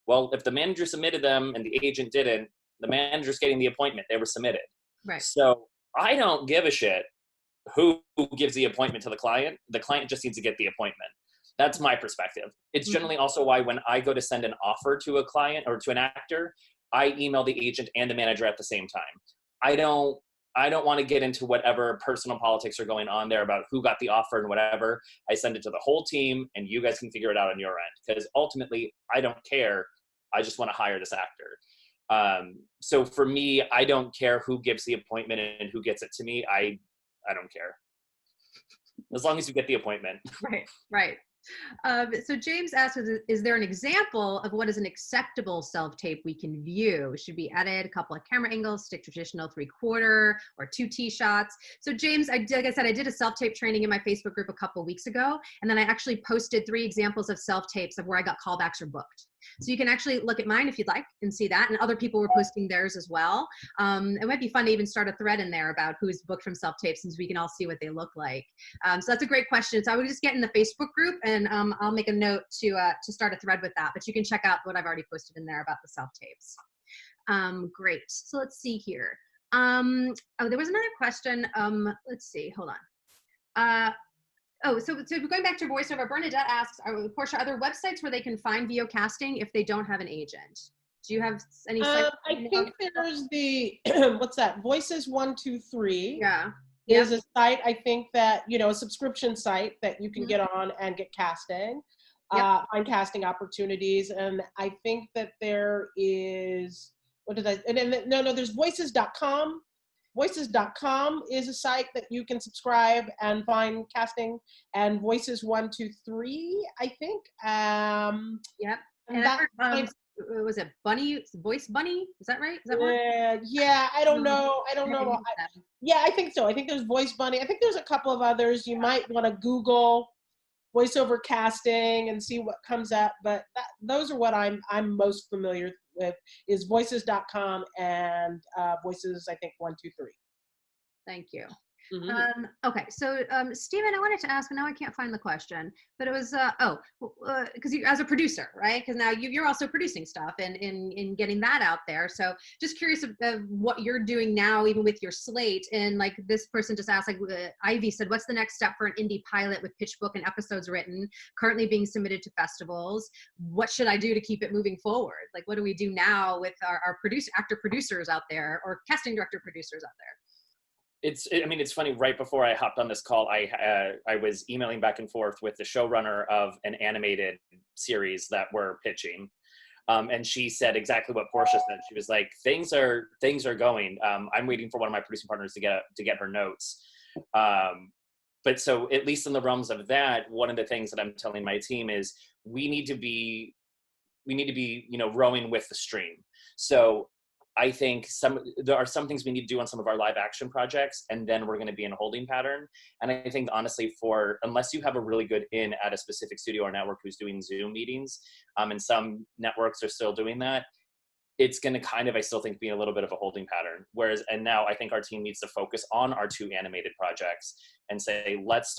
Well, if the manager submitted them and the agent didn't, the manager's getting the appointment. They were submitted. Right. So I don't give a shit who gives the appointment to the client. The client just needs to get the appointment. That's my perspective. It's generally also why when I go to send an offer to a client or to an actor, I email the agent and the manager at the same time. I don't want to get into whatever personal politics are going on there about who got the offer and whatever. I send it to the whole team and you guys can figure it out on your end, because ultimately I don't care. I just want to hire this actor. So for me, I don't care who gives the appointment and who gets it to me. I don't care. As long as you get the appointment. Right. So James asks, is there an example of what is an acceptable self-tape we can view? Should we edit a couple of camera angles, stick traditional 3/4 or 2 T shots? So James, like I said, I did a self-tape training in my Facebook group a couple of weeks ago, and then I actually posted 3 examples of self-tapes of where I got callbacks or booked. So you can actually look at mine if you'd like and see that, and other people were posting theirs as well. It might be fun to even start a thread in there about who's booked from self-tape, since we can all see what they look like. So that's a great question. So I would just get in the Facebook group, and I'll make a note to start a thread with that. But you can check out what I've already posted in there about the self-tapes. Great. So let's see here. Oh, there was another question. Let's see. Hold on. So going back to voiceover, Bernadette asks, Portia, are there websites where they can find VO casting if they don't have an agent? Do you have any sites? I think there's the, what's that? Voices 123. Yeah. Is a site, I think that, a subscription site that you can get on and get casting, find casting opportunities. And I think that there is, there's voices.com. Voices.com is a site that you can subscribe and find casting, and Voices 123, I think. Yep. And that was it Bunny? Voice Bunny? Is that right? Is that one? Yeah, I don't know. Yeah, I think so. I think there's Voice Bunny. I think there's a couple of others. You might want to Google voiceover casting and see what comes up. But those are what I'm most familiar with, is voices.com and Voices, I think, 123. Thank you. Okay, so Stephen, I wanted to ask, and now I can't find the question, but it was, because as a producer, right? Because now you're also producing stuff and in getting that out there. So just curious of what you're doing now, even with your slate. And like this person just asked, like Ivy said, what's the next step for an indie pilot with pitch book and episodes written, currently being submitted to festivals? What should I do to keep it moving forward? Like, what do we do now with our actor producers out there, or casting director producers out there? It's funny, right before I hopped on this call, I was emailing back and forth with the showrunner of an animated series that we're pitching. And she said exactly what Portia said. She was like, things are going. I'm waiting for one of my producing partners to get her notes. But so at least in the realms of that, one of the things that I'm telling my team is we need to be, rowing with the stream. So I think there are some things we need to do on some of our live action projects, and then we're going to be in a holding pattern. And I think honestly, unless you have a really good in at a specific studio or network who's doing Zoom meetings, and some networks are still doing that, it's going to kind of, I still think, be a little bit of a holding pattern. And now I think our team needs to focus on our 2 animated projects and say, let's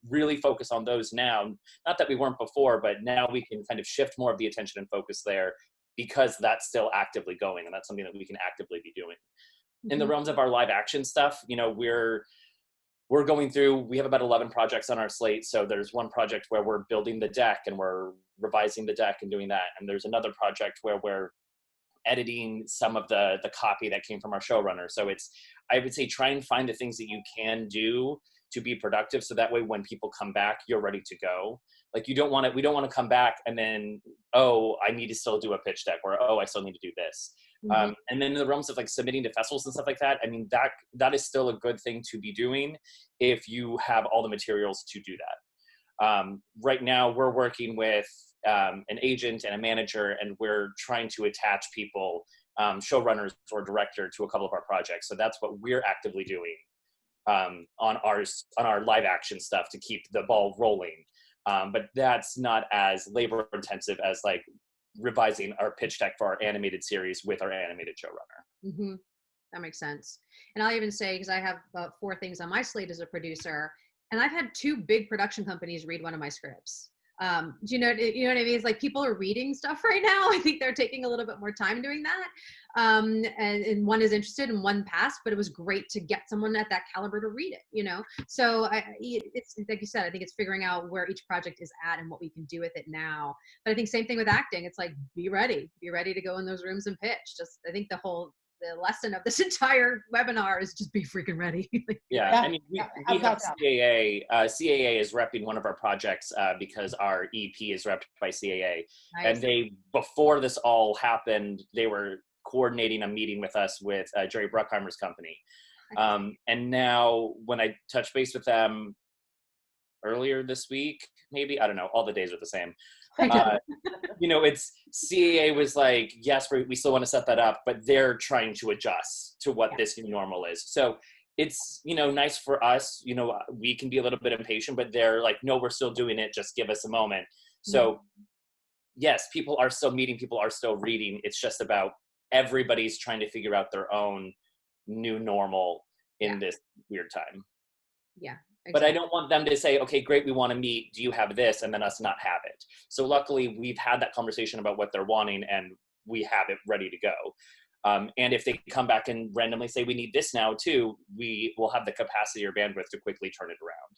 really focus on those now. Not that we weren't before, but now we can kind of shift more of the attention and focus there, because that's still actively going, and that's something that we can actively be doing. In the realms of our live action stuff, we're going through, we have about 11 projects on our slate. So there's one project where we're building the deck and we're revising the deck and doing that. And there's another project where we're editing some of the copy that came from our showrunner. So I would say, try and find the things that you can do to be productive, so that way when people come back, you're ready to go. Like we don't want to come back and then, I need to still do a pitch deck, or I still need to do this. And then in the realms of like submitting to festivals and stuff like that, that is still a good thing to be doing if you have all the materials to do that. Right now we're working with an agent and a manager, and we're trying to attach people, showrunners or director, to a couple of our projects. So that's what we're actively doing on our live action stuff to keep the ball rolling. But that's not as labor intensive as like revising our pitch deck for our animated series with our animated showrunner. That makes sense. And I'll even say, because I have about 4 things on my slate as a producer, and I've had 2 big production companies read one of my scripts. You know what I mean? It's like people are reading stuff right now. I think they're taking a little bit more time doing that. And one is interested and one passed, but it was great to get someone at that caliber to read it, So it's like you said, I think it's figuring out where each project is at and what we can do with it now. But I think same thing with acting. It's like, be ready to go in those rooms and pitch. I think the lesson of this entire webinar is just be freaking ready. Yeah, I mean, we have CAA. CAA is repping one of our projects because our EP is repped by CAA. Nice. And before this all happened, they were coordinating a meeting with us with Jerry Bruckheimer's company. And now when I touched base with them earlier this week, maybe, I don't know, all the days are the same. It's CAA was like, yes, we still want to set that up, but they're trying to adjust to what this new normal is. So it's, nice for us, we can be a little bit impatient, but they're like, no, we're still doing it. Just give us a moment. So yes, people are still meeting, people are still reading. It's just about everybody's trying to figure out their own new normal in this weird time. Yeah. Exactly. But I don't want them to say, okay, great, we want to meet. Do you have this? And then us not have it. So luckily, we've had that conversation about what they're wanting, and we have it ready to go. And if they come back and randomly say, we need this now too, we will have the capacity or bandwidth to quickly turn it around.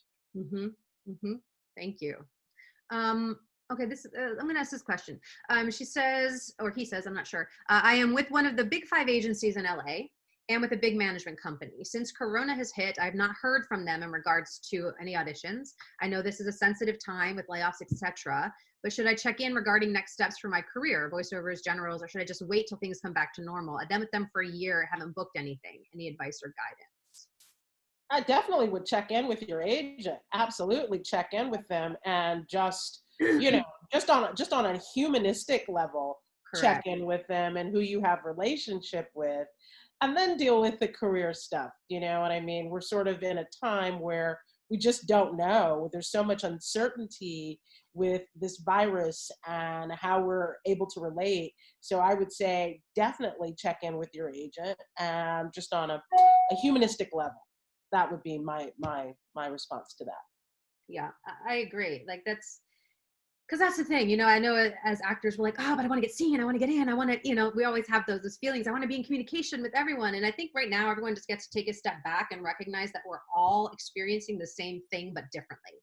Thank you. Okay, I'm going to ask this question. She says, or he says, I'm not sure. I am with one of the big 5 agencies in LA. And with a big management company. Since Corona has hit, I've not heard from them in regards to any auditions. I know this is a sensitive time with layoffs, etc. But should I check in regarding next steps for my career, voiceovers, generals, or should I just wait till things come back to normal? I've been with them for a year, haven't booked anything. Any advice or guidance? I definitely would check in with your agent. Absolutely check in with them and just, just on a humanistic level, check in with them and who you have relationship with. And then deal with the career stuff. You know what I mean? We're sort of in a time where we just don't know. There's so much uncertainty with this virus and how we're able to relate. So I would say definitely check in with your agent and just on a humanistic level. That would be my response to that. Yeah, I agree. Like because that's the thing, I know as actors, we're like, oh, but I want to get seen. I want to get in. I want to, we always have those feelings. I want to be in communication with everyone. And I think right now everyone just gets to take a step back and recognize that we're all experiencing the same thing, but differently.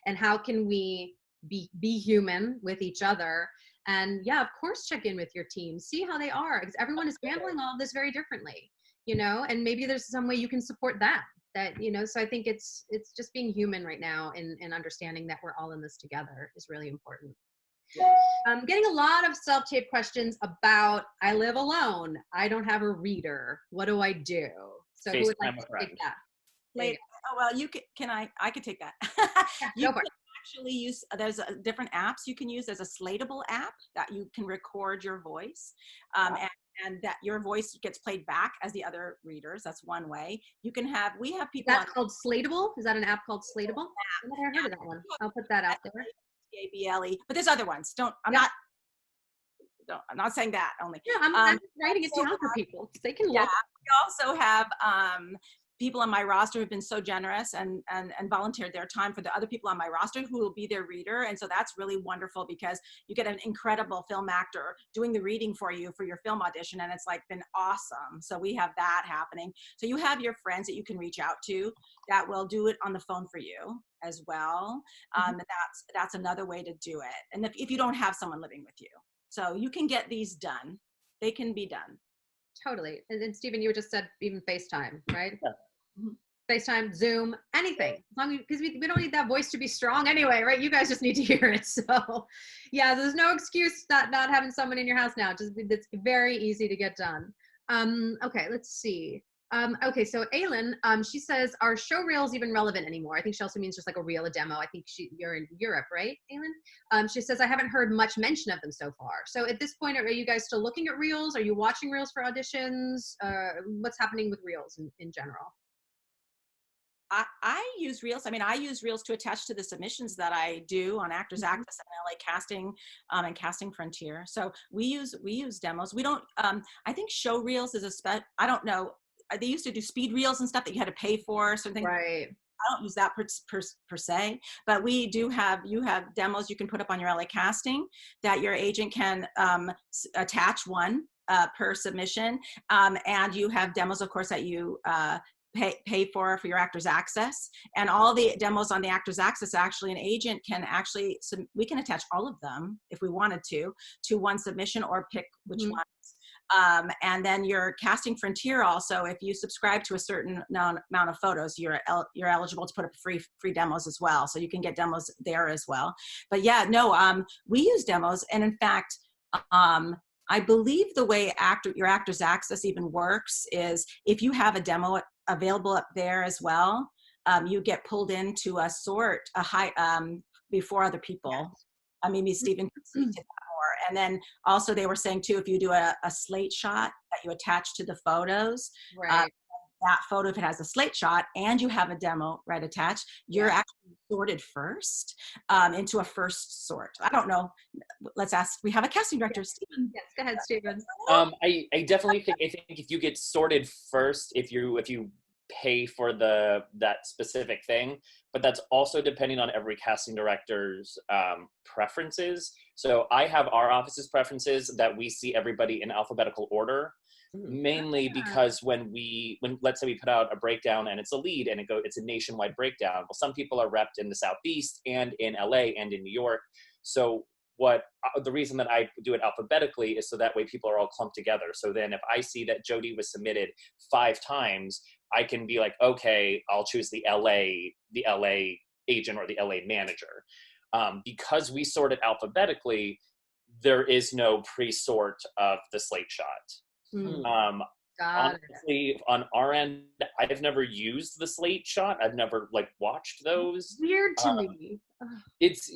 And how can we be human with each other? And yeah, of course, check in with your team, see how they are, because everyone is handling all of this very differently, and maybe there's some way you can support that, so I think it's just being human right now and understanding that we're all in this together is really important. I'm getting a lot of self-tape questions about, I live alone. I don't have a reader. What do I do? So who would like to take that? Later. Oh, well, I could take that. Go for it. Actually use, there's different apps you can use. There's a Slatable app that you can record your voice. And that your voice gets played back as the other readers. That's one way. We have people. That's called Slatable? Is that an app called Slatable? I've never heard of that one. I'll put that out there. Sable, but there's other ones. I'm not saying that only. Yeah, I'm writing it down for people. They can look. We also have people on my roster who've been so generous and volunteered their time for the other people on my roster who will be their reader. And so that's really wonderful because you get an incredible film actor doing the reading for you for your film audition. And it's been awesome. So we have that happening. So you have your friends that you can reach out to that will do it on the phone for you as well. That's another way to do it. And if you don't have someone living with you, so you can get these done. They can be done. Totally. And Stephen, you just said even FaceTime, right? Yeah. FaceTime, Zoom, anything. As long as, because we don't need that voice to be strong anyway, right? You guys just need to hear it. So yeah, there's no excuse not having someone in your house now. It's very easy to get done. Okay, let's see. Okay, so Aylin, she says, are show reels even relevant anymore? I think she also means just like a reel, a demo. I think you're in Europe, right, Aylin? She says, I haven't heard much mention of them so far. So at this point, are you guys still looking at reels? Are you watching reels for auditions? What's happening with reels in general? I use reels. I mean, I use reels to attach to the submissions that I do on Actors Access and LA Casting and Casting Frontier. So we use demos. We don't. I think show reels is I don't know. They used to do speed reels and stuff that you had to pay for, something. Right. I don't use that per se, but we do have, you have demos you can put up on your LA casting that your agent can attach one per submission. And you have demos, of course, that you pay for your Actors Access. And all the demos on the Actors Access, actually an agent can actually, we can attach all of them if we wanted to one submission or pick which ones. And then your casting frontier also, if you subscribe to a certain amount of photos, you're eligible to put up free demos as well. So you can get demos there as well. But yeah, no, we use demos. And in fact, I believe the way your Actors Access even works is if you have a demo available up there as well, you get pulled into a sort before other people. Maybe Stephen can speak to that more. And then also they were saying too, if you do a slate shot that you attach to the photos, Right. that photo, if it has a slate shot and you have a demo right attached, you're actually sorted first into a first sort. I don't know. Let's ask. We have a casting director, Stephen. Yes, go ahead, Stephen. I definitely think if you get sorted first, if you pay for that specific thing, but that's also depending on every casting director's preferences. So I have our office's preferences that we see everybody in alphabetical order, mainly because when let's say we put out a breakdown and it's a lead and it's a nationwide breakdown. Well, some people are repped in the Southeast and in LA and in New York. So the reason that I do it alphabetically is so that way people are all clumped together. So then if I see that Jodie was submitted 5 times, I can be like, okay, I'll choose the LA agent or the LA manager. Because we sort it alphabetically, there is no pre-sort of the slate shot. Honestly, on our end, I've never used the slate shot. I've never watched those. Weird to me. It's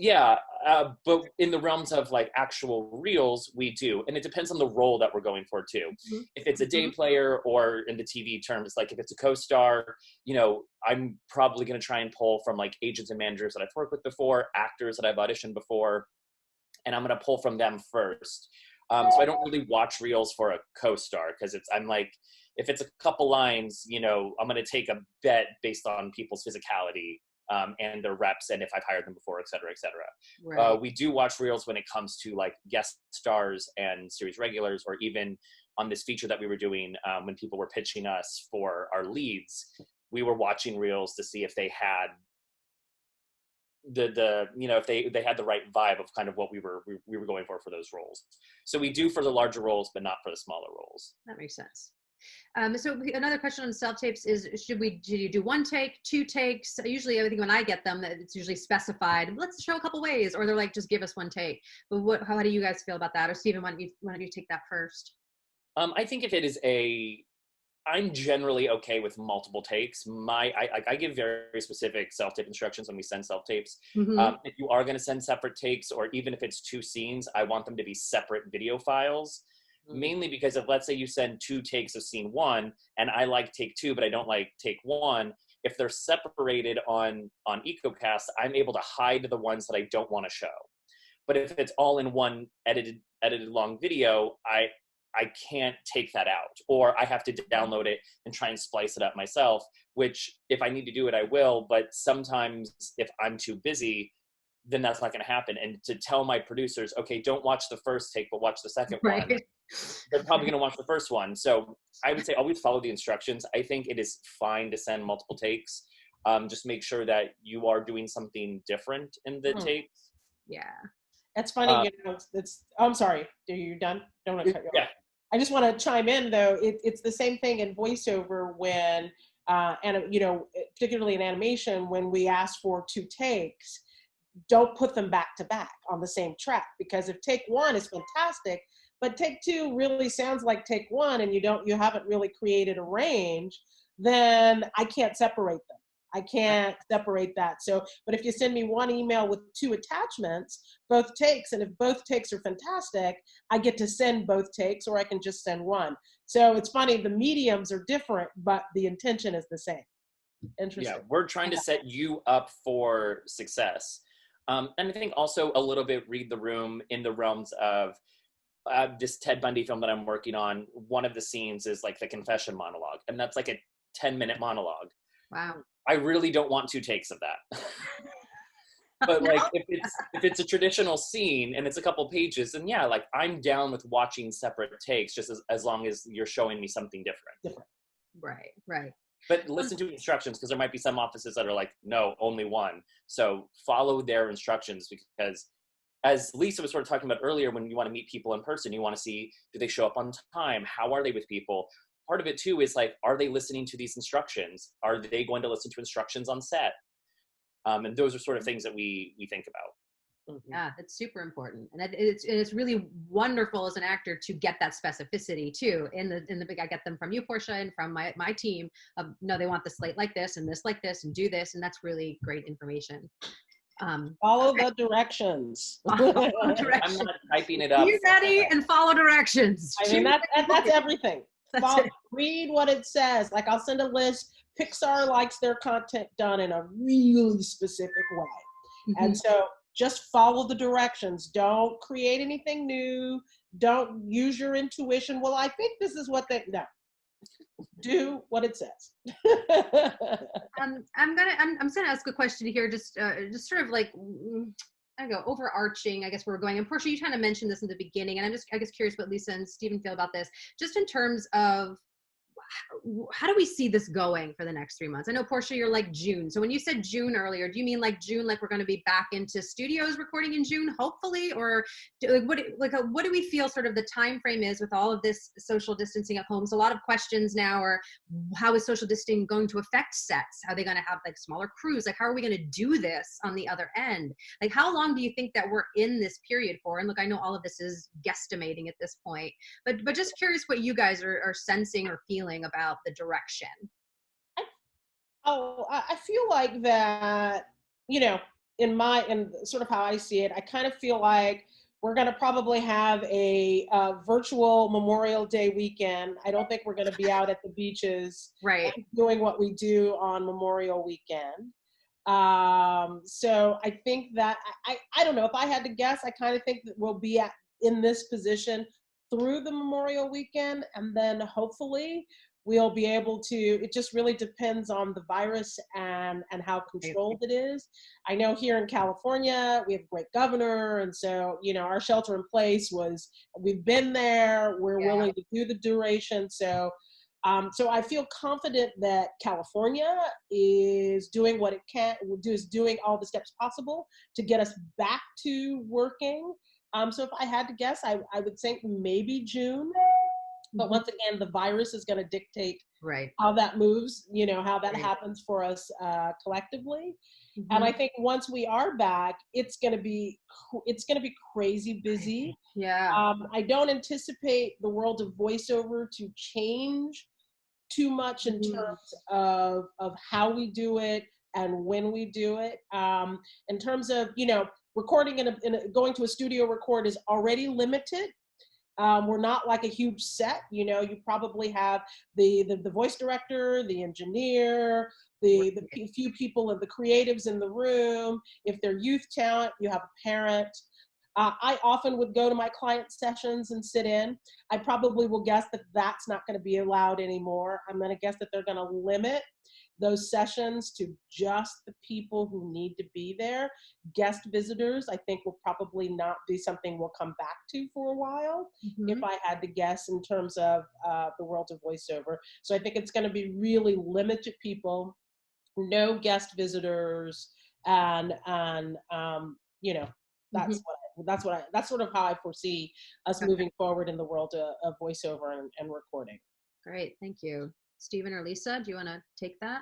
but in the realms of actual reels, we do, and it depends on the role that we're going for too. If it's a day player, or in the TV terms, if it's a co-star, I'm probably going to try and pull from agents and managers that I've worked with before, actors that I've auditioned before, and I'm going to pull from them first. So I don't really watch reels for a co-star because if it's a couple lines, I'm going to take a bet based on people's physicality and their reps and if I've hired them before, et cetera, et cetera. Right. We do watch reels when it comes to guest stars and series regulars, or even on this feature that we were doing when people were pitching us for our leads, we were watching reels to see if they had if they had the right vibe of kind of what we were going for those roles. So we do for the larger roles, but not for the smaller roles. That makes sense. So another question on self-tapes is, do you do 1 take, 2 takes? Usually I think when I get them, it's usually specified, let's show a couple ways, or they're just give us 1 take. But how do you guys feel about that? Or Stephen, why don't you take that first? I think if it is I'm generally okay with multiple takes. I give very specific self-tape instructions when we send self-tapes. If you are going to send separate takes, or even if it's 2 scenes, I want them to be separate video files. Mainly because if, let's say, you send 2 takes of scene 1, and I like take 2, but I don't like take 1, if they're separated on EcoCast, I'm able to hide the ones that I don't want to show. But if it's all in one edited long video, I can't take that out, or I have to download it and try and splice it up myself, which if I need to do it, I will. But sometimes if I'm too busy, then that's not going to happen. And to tell my producers, okay, don't watch the first take, but watch the second one, they're probably going to watch the first one. So I would say always follow the instructions. I think it is fine to send multiple takes. Just make sure that you are doing something different in the takes. Yeah. That's funny. I'm sorry. Are you done? Don't want to cut you off. Yeah. I just want to chime in though. It's the same thing in voiceover when, particularly in animation, when we ask for 2 takes, don't put them back to back on the same track, because if take 1 is fantastic, but take 2 really sounds like take 1, and you haven't really created a range, then I can't separate them. I can't separate that. So, but if you send me 1 email with 2 attachments, both takes, and if both takes are fantastic, I get to send both takes, or I can just send 1. So it's funny, the mediums are different, but the intention is the same. Interesting. Yeah, we're trying to set you up for success. And I think also a little bit read the room in the realms of this Ted Bundy film that I'm working on. One of the scenes is the confession monologue, and that's a 10-minute monologue. Wow. I really don't want 2 takes of that. But like if it's a traditional scene and it's a couple pages, then yeah, like I'm down with watching separate takes just as long as you're showing me something different. Right. But listen to instructions, because there might be some offices that are like, no, only one. So follow their instructions, because as Lisa was sort of talking about earlier, when you want to meet people in person, you want to see, do they show up on time? How are they with people? Part of it too is like, are they listening to these instructions? Are they going to listen to instructions on set? And those are sort of things that we think about. Yeah, that's super important, and it's really wonderful as an actor to get that specificity too. In the big, I get them from you, Portia, and from my team. No, they want the slate like this, and this like this, and do this, and that's really great information. Follow the directions. Follow I'm directions. not typing it up. Be ready and follow directions. I mean, that's everything. That's it. Read what it says. Like, I'll send a list. Pixar likes their content done in a really specific way. And so just follow the directions. Don't create anything new. Don't use your intuition. Well, I think this is what no. Do what it says. I'm gonna ask a question here, just sort of like, I don't know, overarching, I guess, where we're going. And Portia, you kind of mentioned this in the beginning, and I'm just, I guess, curious what Lisa and Stephen feel about this, just in terms of how do we see this going for the next 3 months? I know, Portia, you're like June. So when you said June earlier, do you mean like June, like we're going to be back into studios recording in June, hopefully? Or what do we feel sort of the time frame is with all of this social distancing at home? So a lot of questions now are, how is social distancing going to affect sets? Are they going to have like smaller crews? Like, how are we going to do this on the other end? Like, how long do you think that we're in this period for? And look, I know all of this is guesstimating at this point, but just curious what you guys are sensing or feeling about the direction. I feel like that, in sort of how I see it, I kind of feel like we're going to probably have a virtual Memorial Day weekend. I don't think we're going to be out at the beaches doing what we do on Memorial weekend. So I think that, I don't know, if I had to guess, I kind of think that we'll be in this position through the Memorial weekend, and then hopefully we'll be able to, it just really depends on the virus and how controlled it is. I know here in California, we have a great governor. And so, our shelter in place we've been there, we're willing to do the duration. So I feel confident that California is doing what it can, is doing all the steps possible to get us back to working. So if I had to guess, I would think maybe June. But once again, the virus is going to dictate how that moves, how that happens for us collectively. And I think once we are back, it's going to be crazy busy. Yeah. I don't anticipate the world of voiceover to change too much in terms of how we do it and when we do it. In terms of, recording going to a studio record is already limited. We're not like a huge set, you probably have the voice director, the engineer, the few people and the creatives in the room. If they're youth talent, you have a parent. I often would go to my client sessions and sit in. I probably will guess that that's not going to be allowed anymore. I'm going to guess that they're going to limit those sessions to just the people who need to be there. Guest visitors, I think, will probably not be something we'll come back to for a while, if I had to guess, in terms of the world of voiceover. So I think it's going to be really limited people, no guest visitors, and that's sort of how I foresee us moving forward in the world of voiceover and recording. Great, thank you. Stephen or Lisa, do you want to take that?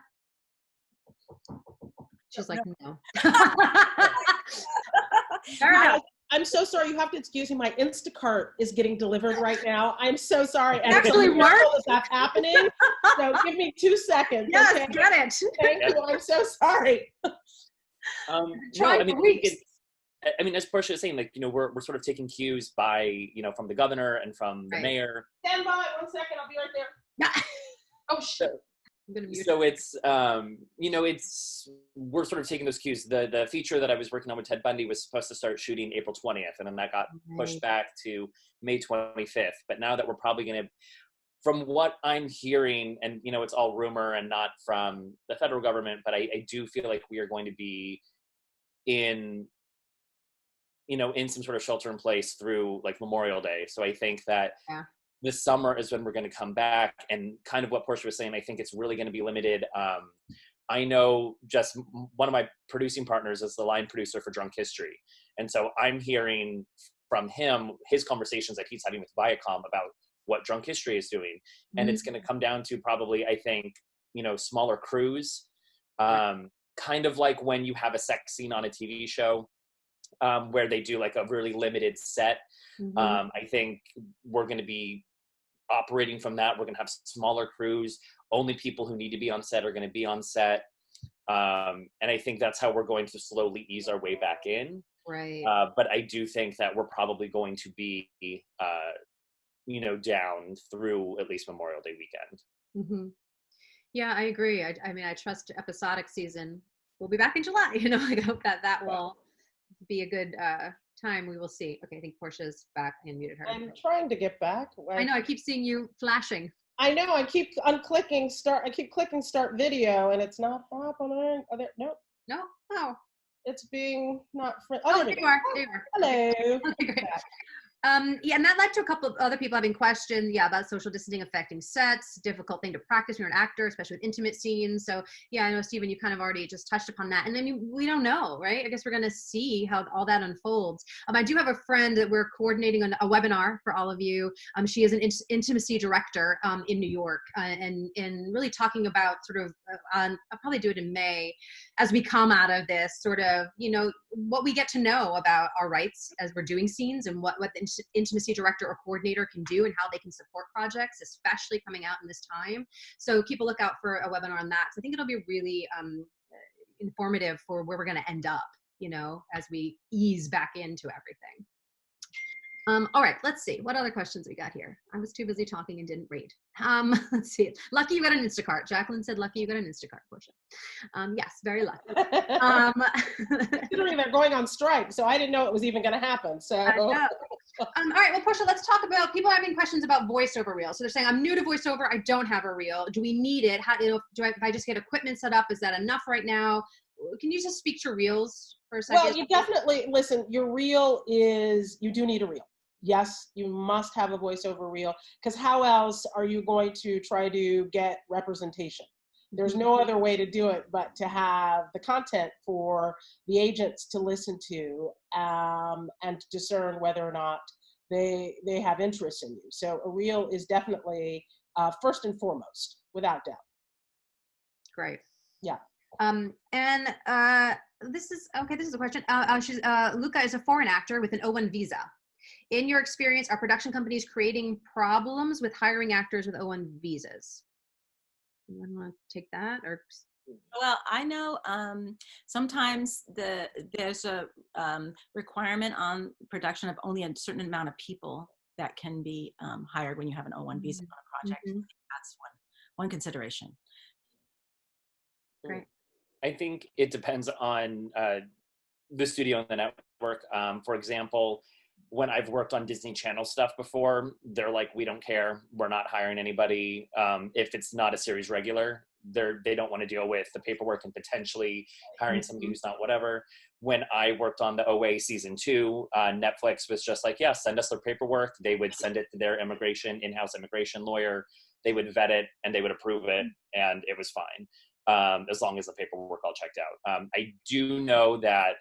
She's like, no. I'm so sorry. You have to excuse me. My Instacart is getting delivered right now. I'm so sorry. And actually works. That's happening. So give me 2 seconds. Yes, okay? get it. Thank you. I'm so sorry. As Portia is saying, like, we're sort of taking cues by, from the governor and from the mayor. Stand by 1 second. I'll be right there. Oh, shit. So we're sort of taking those cues. The feature that I was working on with Ted Bundy was supposed to start shooting April 20th, and then that got pushed back to May 25th. But now that we're probably going to, from what I'm hearing, and it's all rumor and not from the federal government, but I do feel like we are going to be in some sort of shelter in place through like Memorial Day. So I think that this summer is when we're going to come back, and kind of what Portia was saying, I think it's really going to be limited. I know just one of my producing partners is the line producer for Drunk History. And so I'm hearing from him, his conversations that he's having with Viacom about what Drunk History is doing. And it's going to come down to probably, I think, smaller crews, kind of like when you have a sex scene on a TV show, where they do like a really limited set. I think we're going to be operating from that. We're going to have smaller crews. Only people who need to be on set are going to be on set. And I think that's how we're going to slowly ease our way back in. Right. But I do think that we're probably going to be, down through at least Memorial Day weekend. Yeah, I agree. I mean, I trust episodic season. We'll be back in July. I hope that will be a good time. We will see. Okay, I think Portia's back. I unmuted her. I'm trying to get back. I know. I keep seeing you flashing. I know. I keep unclicking start. I keep clicking start video, and it's not happening. Nope. No. Oh. It's being not. Oh, there you are. There you are. Hello. Okay, great. Yeah, and that led to a couple of other people having questions, about social distancing affecting sets, difficult thing to practice when you're an actor, especially with intimate scenes. So, yeah, I know, Stephen, you kind of already just touched upon that. And then we don't know, right? I guess we're going to see how all that unfolds. I do have a friend that we're coordinating a webinar for all of you. She is an intimacy director in New York, and really talking about sort of, I'll probably do it in May, as we come out of this, sort of, what we get to know about our rights as we're doing scenes, and what the intimacy director or coordinator can do and how they can support projects, especially coming out in this time. So keep a lookout for a webinar on that. So I think it'll be really informative for where we're going to end up, as we ease back into everything. All right, let's see. What other questions we got here? I was too busy talking and didn't read. Let's see. Lucky you got an Instacart. Jacqueline said, lucky you got an Instacart, Portia. Yes, very lucky. They're going on strike, so I didn't know it was even going to happen. So. All right, well, Portia, let's talk about, people are having questions about voiceover reels. So they're saying, I'm new to voiceover. I don't have a reel. Do we need it? How, if I just get equipment set up, is that enough right now? Can you just speak to reels for a second? Well, you definitely, listen, your reel is, you do need a reel. Yes, you must have a voiceover reel, because how else are you going to try to get representation? There's no other way to do it but to have the content for the agents to listen to, and to discern whether or not they have interest in you. So a reel is definitely first and foremost, without doubt. Great. Yeah. This is a question. Luca is a foreign actor with an O1 visa. In your experience, are production companies creating problems with hiring actors with O1 visas? Anyone want to take that? Or well, I know sometimes there's a requirement on production of only a certain amount of people that can be hired when you have an O1 visa on a project. That's one consideration. Great. I think it depends on the studio and the network. For example, when I've worked on Disney Channel stuff before, they're like, we don't care. We're not hiring anybody. If it's not a series regular, they don't want to deal with the paperwork and potentially hiring somebody who's not whatever. When I worked on the OA season 2, Netflix was just like, yeah, send us their paperwork. They would send it to their in-house immigration lawyer. They would vet it and they would approve it, and it was fine, as long as the paperwork all checked out. I do know that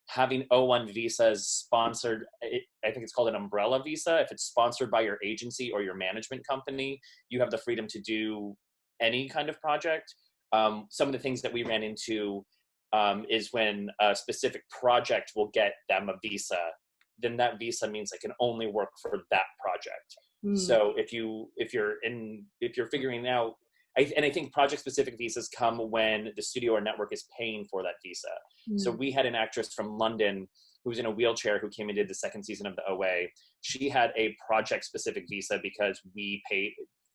having O1 visas sponsored, I think it's called an umbrella visa. If it's sponsored by your agency or your management company, you have the freedom to do any kind of project. Some of the things that we ran into is when a specific project will get them a visa, then that visa means they can only work for that project. So if you're figuring out, I think project-specific visas come when the studio or network is paying for that visa. So we had an actress from London who was in a wheelchair who came and did the second season of the OA. She had a project-specific visa because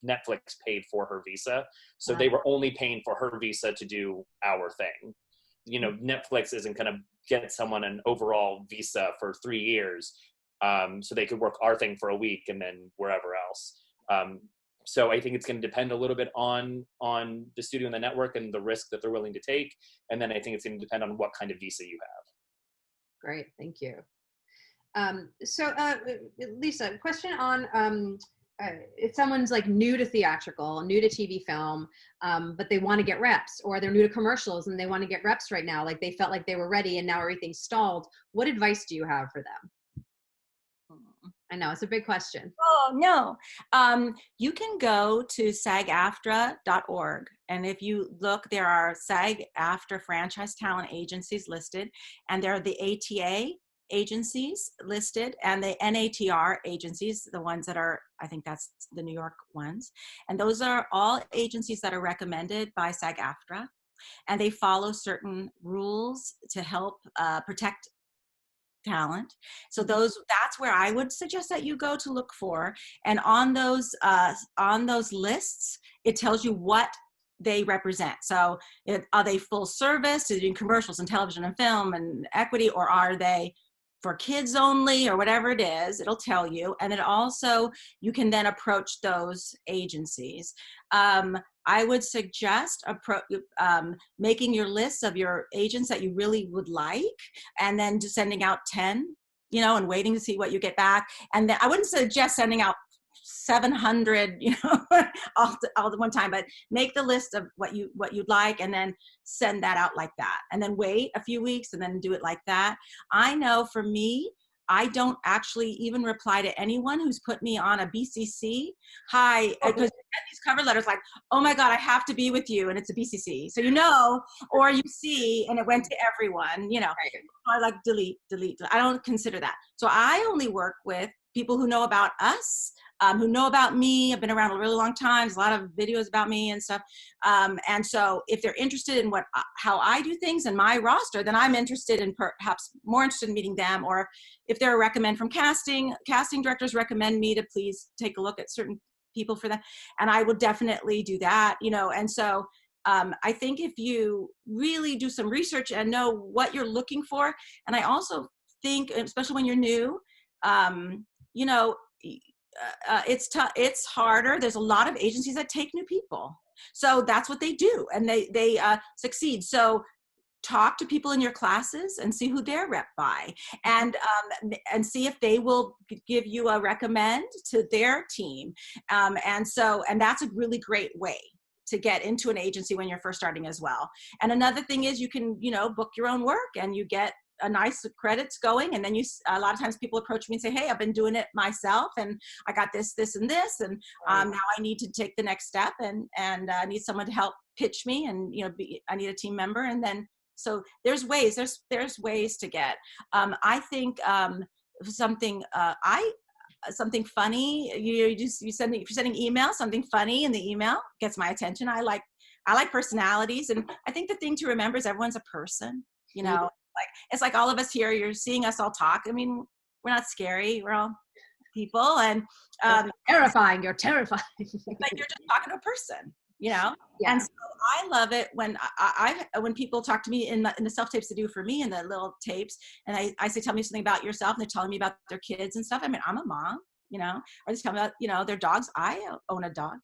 Netflix paid for her visa. So they were only paying for her visa to do our thing. Netflix isn't going to get someone an overall visa for 3 years so they could work our thing for a week and then wherever else. So I think it's going to depend a little bit on the studio and the network and the risk that they're willing to take. And then I think it's going to depend on what kind of visa you have. Great, thank you. So Lisa, question on if someone's like new to theatrical, new to TV film, but they want to get reps, or they're new to commercials and they want to get reps right now, like they felt like they were ready and now everything's stalled. What advice do you have for them? I know it's a big question. Oh, no. You can go to sagaftra.org. And if you look, there are SAG-AFTRA franchise talent agencies listed, and there are the ATA agencies listed, and the NATR agencies, the ones that are, I think that's the New York ones. And those are all agencies that are recommended by SAG-AFTRA, and they follow certain rules to help protect talent. So that's where I would suggest that you go to look for. And on those lists, it tells you what they represent. So are they full service? Are they doing commercials and television and film and equity, or are they for kids only, or whatever it is? It'll tell you. And then also you can then approach those agencies. I would suggest making your list of your agents that you really would like, and then just sending out 10, and waiting to see what you get back. And then I wouldn't suggest sending out 700, all at one time, but make the list of what you'd like, and then send that out like that, and then wait a few weeks and then do it like that. I know for me, I don't actually even reply to anyone who's put me on a BCC. Hi, because you get these cover letters like, oh my God, I have to be with you, and it's a BCC. So or you see, and it went to everyone, I like delete. I don't consider that. So I only work with people who know about us, who know about me. I've been around a really long time. There's a lot of videos about me and stuff. And so if they're interested in how I do things and my roster, then I'm interested in perhaps more interested in meeting them. Or if they're a recommend from casting directors recommend me to please take a look at certain people for that. And I will definitely do that, And so I think if you really do some research and know what you're looking for, and I also think, especially when you're new, it's harder. There's a lot of agencies that take new people. So that's what they do. And they succeed. So talk to people in your classes and see who they're rep by, and see if they will give you a recommend to their team. And that's a really great way to get into an agency when you're first starting as well. And another thing is you can, book your own work, and you get a nice credits going, and then a lot of times people approach me and say, hey, I've been doing it myself, and I got this and this, and now I need to take the next step, and I need someone to help pitch me, and I need a team member. And then so there's ways to get. I think something funny. If you're sending email, something funny in the email gets my attention. I like personalities, and I think the thing to remember is everyone's a person. It's like all of us here, you're seeing us all talk. I mean, we're not scary. We're all people, and terrifying. You're terrifying. But you're just talking to a person, Yeah. And so I love it when when people talk to me in the self tapes they do for me, in the little tapes, and I say, tell me something about yourself, and they're telling me about their kids and stuff. I mean, I'm a mom, or just tell me about, their dogs. I own a dog,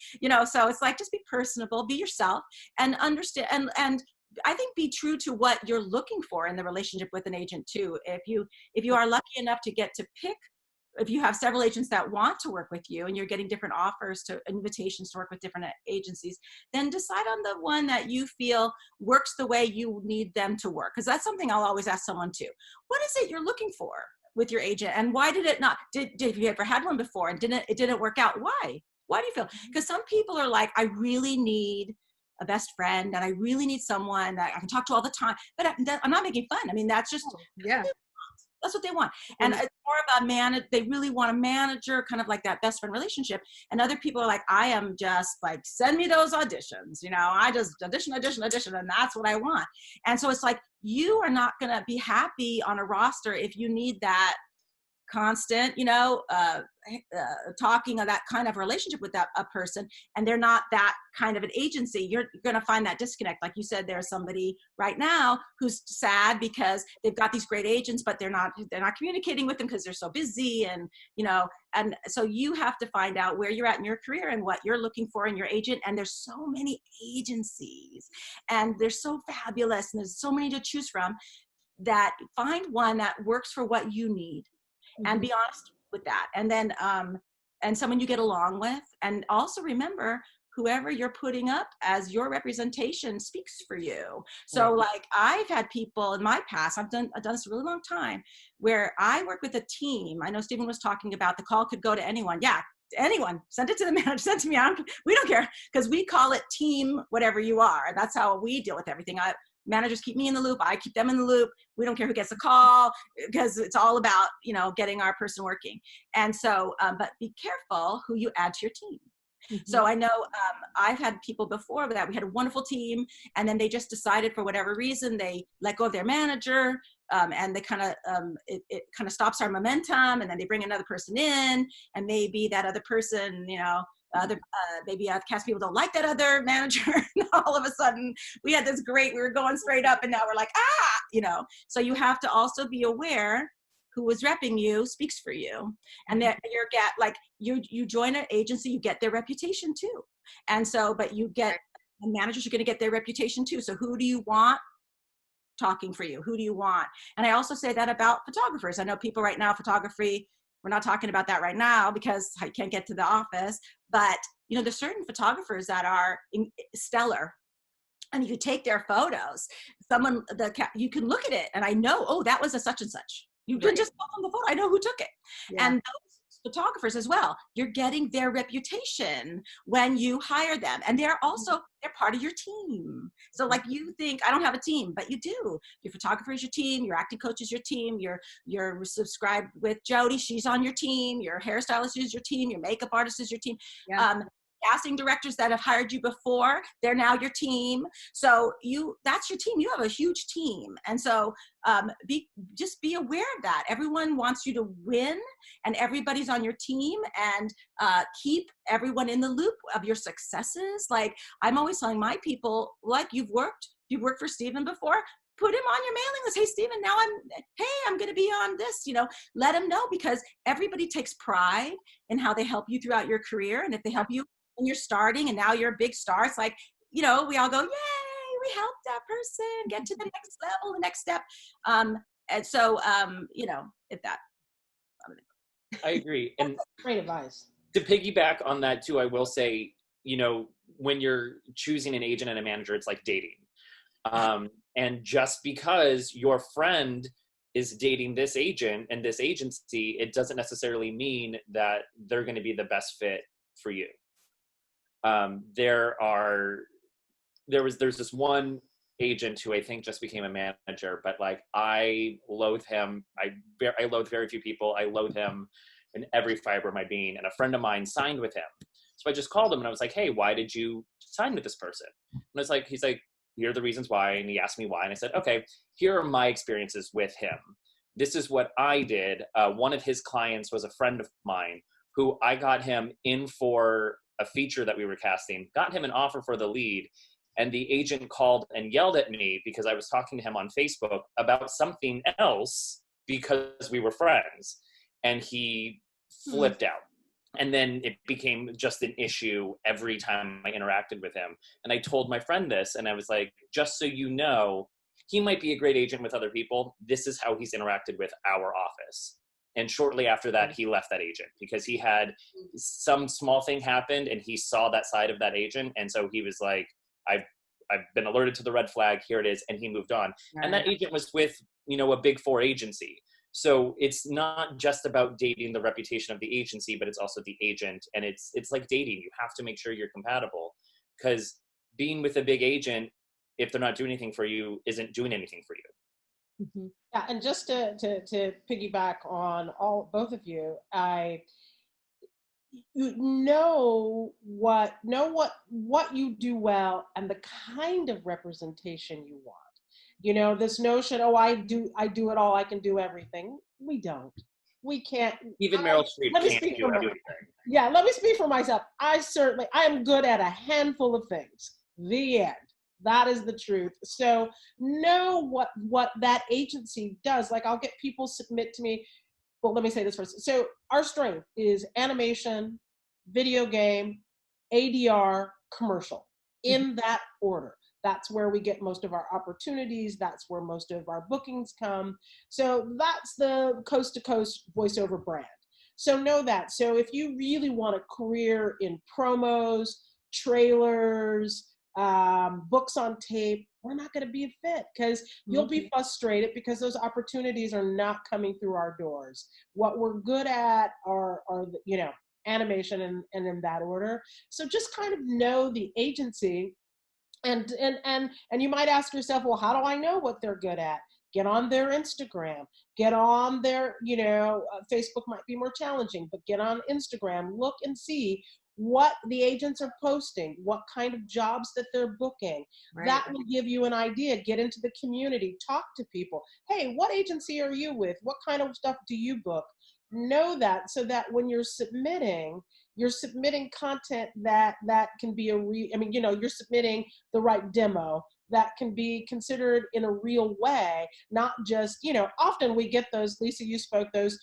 so it's like, just be personable, be yourself, and understand, and I think be true to what you're looking for in the relationship with an agent too. If you are lucky enough to get to pick, if you have several agents that want to work with you and you're getting different offers invitations to work with different agencies, then decide on the one that you feel works the way you need them to work. Because that's something I'll always ask someone too. What is it you're looking for with your agent, and why did it not? Did you ever had one before and it didn't work out? Why? Why do you feel? Because some people are like, I really need a best friend, and I really need someone that I can talk to all the time. But I'm not making fun. I mean, that's just that's what they want. And it's more about they really want a manager, kind of like that best friend relationship. And other people are like, I am just like, send me those auditions. I just audition, and that's what I want. And so it's like, you are not going to be happy on a roster if you need that constant, talking of that kind of relationship with a person, and they're not that kind of an agency, you're going to find that disconnect. Like you said, there's somebody right now who's sad because they've got these great agents, but they're not communicating with them because they're so busy, and and so you have to find out where you're at in your career and what you're looking for in your agent. And there's so many agencies, and they're so fabulous, and there's so many to choose from, that find one that works for what you need, and be honest with that. And then and someone you get along with. And also remember, whoever you're putting up as your representation speaks for you. So like I've had people in my past, I've done this a really long time, where I work with a team. I know Stephen was talking about the call could go to anyone. Yeah, anyone. Send it to the manager, send it to me. We don't care, because we call it team whatever you are. That's how we deal with everything. Managers keep me in the loop. I keep them in the loop. We don't care who gets the call, because it's all about, getting our person working. And so, but be careful who you add to your team. So I know I've had people before that we had a wonderful team, and then they just decided for whatever reason, they let go of their manager, and they kind of, it kind of stops our momentum, and then they bring another person in, and maybe that other person, maybe cast people don't like that other manager. And all of a sudden we had this we were going straight up, and now we're like, so you have to also be aware who was repping you speaks for you, and that you join an agency, you get their reputation too. And so, but and managers are going to get their reputation too. So who do you want talking for you? Who do you want? And I also say that about photographers. I know people right now, photography, we're not talking about that right now because I can't get to the office, but there's certain photographers that are stellar, and you take their photos. You can look at it, and I know, oh, that was a such and such. You can just look on the photo. I know who took it. Yeah. And those photographers as well, you're getting their reputation when you hire them, and they're part of your team. So like, you think I don't have a team, but you do. Your photographer is your team, your acting coach is your team, you're subscribed with Jodie, she's on your team, your hairstylist is your team, your makeup artist is your team. Casting directors that have hired you before, they're now your team. So that's your team. You have a huge team. And so just be aware of that. Everyone wants you to win, and everybody's on your team, and keep everyone in the loop of your successes. Like I'm always telling my people, like you've worked for Stephen before, put him on your mailing list. Hey, Stephen, I'm going to be on this, let him know, because everybody takes pride in how they help you throughout your career. And if they help you when you're starting and now you're a big star, it's like, we all go, yay, we helped that person get to the next level, the next step. And so, if that. I agree. And great advice. To piggyback on that too, I will say, when you're choosing an agent and a manager, it's like dating. And just because your friend is dating this agent and this agency, it doesn't necessarily mean that they're going to be the best fit for you. There's this one agent who I think just became a manager, but like I loathe him. I loathe very few people. I loathe him in every fiber of my being. And a friend of mine signed with him. So I just called him and I was like, hey, why did you sign with this person? And he's like, here are the reasons why. And he asked me why. And I said, okay, here are my experiences with him. This is what I did. One of his clients was a friend of mine who I got him in for a feature that we were casting, got him an offer for the lead. And the agent called and yelled at me because I was talking to him on Facebook about something else because we were friends. And he flipped out. And then it became just an issue every time I interacted with him. And I told my friend this, and I was like, just so you know, he might be a great agent with other people. This is how he's interacted with our office. And shortly after that, he left that agent because he had some small thing happened and he saw that side of that agent. And so he was like, I've been alerted to the red flag. Here it is. And he moved on. Right. And that agent was with, a Big Four agency. So it's not just about dating the reputation of the agency, but it's also the agent. And it's like dating. You have to make sure you're compatible, because being with a big agent, if they're not doing anything for you, isn't doing anything for you. Mm-hmm. Yeah, and just to piggyback on both of you, know what you do well and the kind of representation you want. This notion, I do it all, I can do everything. We don't. we can't. Even Meryl Streep Let me can't speak do for everything. Yeah, let me speak for myself. I am good at a handful of things. The end. That is the truth. So know what that agency does. Like, I'll get people submit to me. Well, let me say this first. So our strength is animation, video game, ADR, commercial, in that order. That's where we get most of our opportunities. That's where most of our bookings come. So that's the coast to coast voiceover brand. So know that. So if you really want a career in promos, trailers, books on tape, we're not going to be a fit, because you'll be frustrated because those opportunities are not coming through our doors. What we're good at are animation and in that order. So just kind of know the agency, and you might ask yourself, well, how do I know what they're good at? Get on their Instagram, get on their, Facebook might be more challenging, but get on Instagram, look and see what the agents are posting, what kind of jobs that they're booking. Right. That will give you an idea. Get into the community, talk to people. Hey, what agency are you with? What kind of stuff do you book? Know that, so that when you're submitting content that can be you're submitting the right demo that can be considered in a real way, not just, often we get those, Lisa, you spoke, those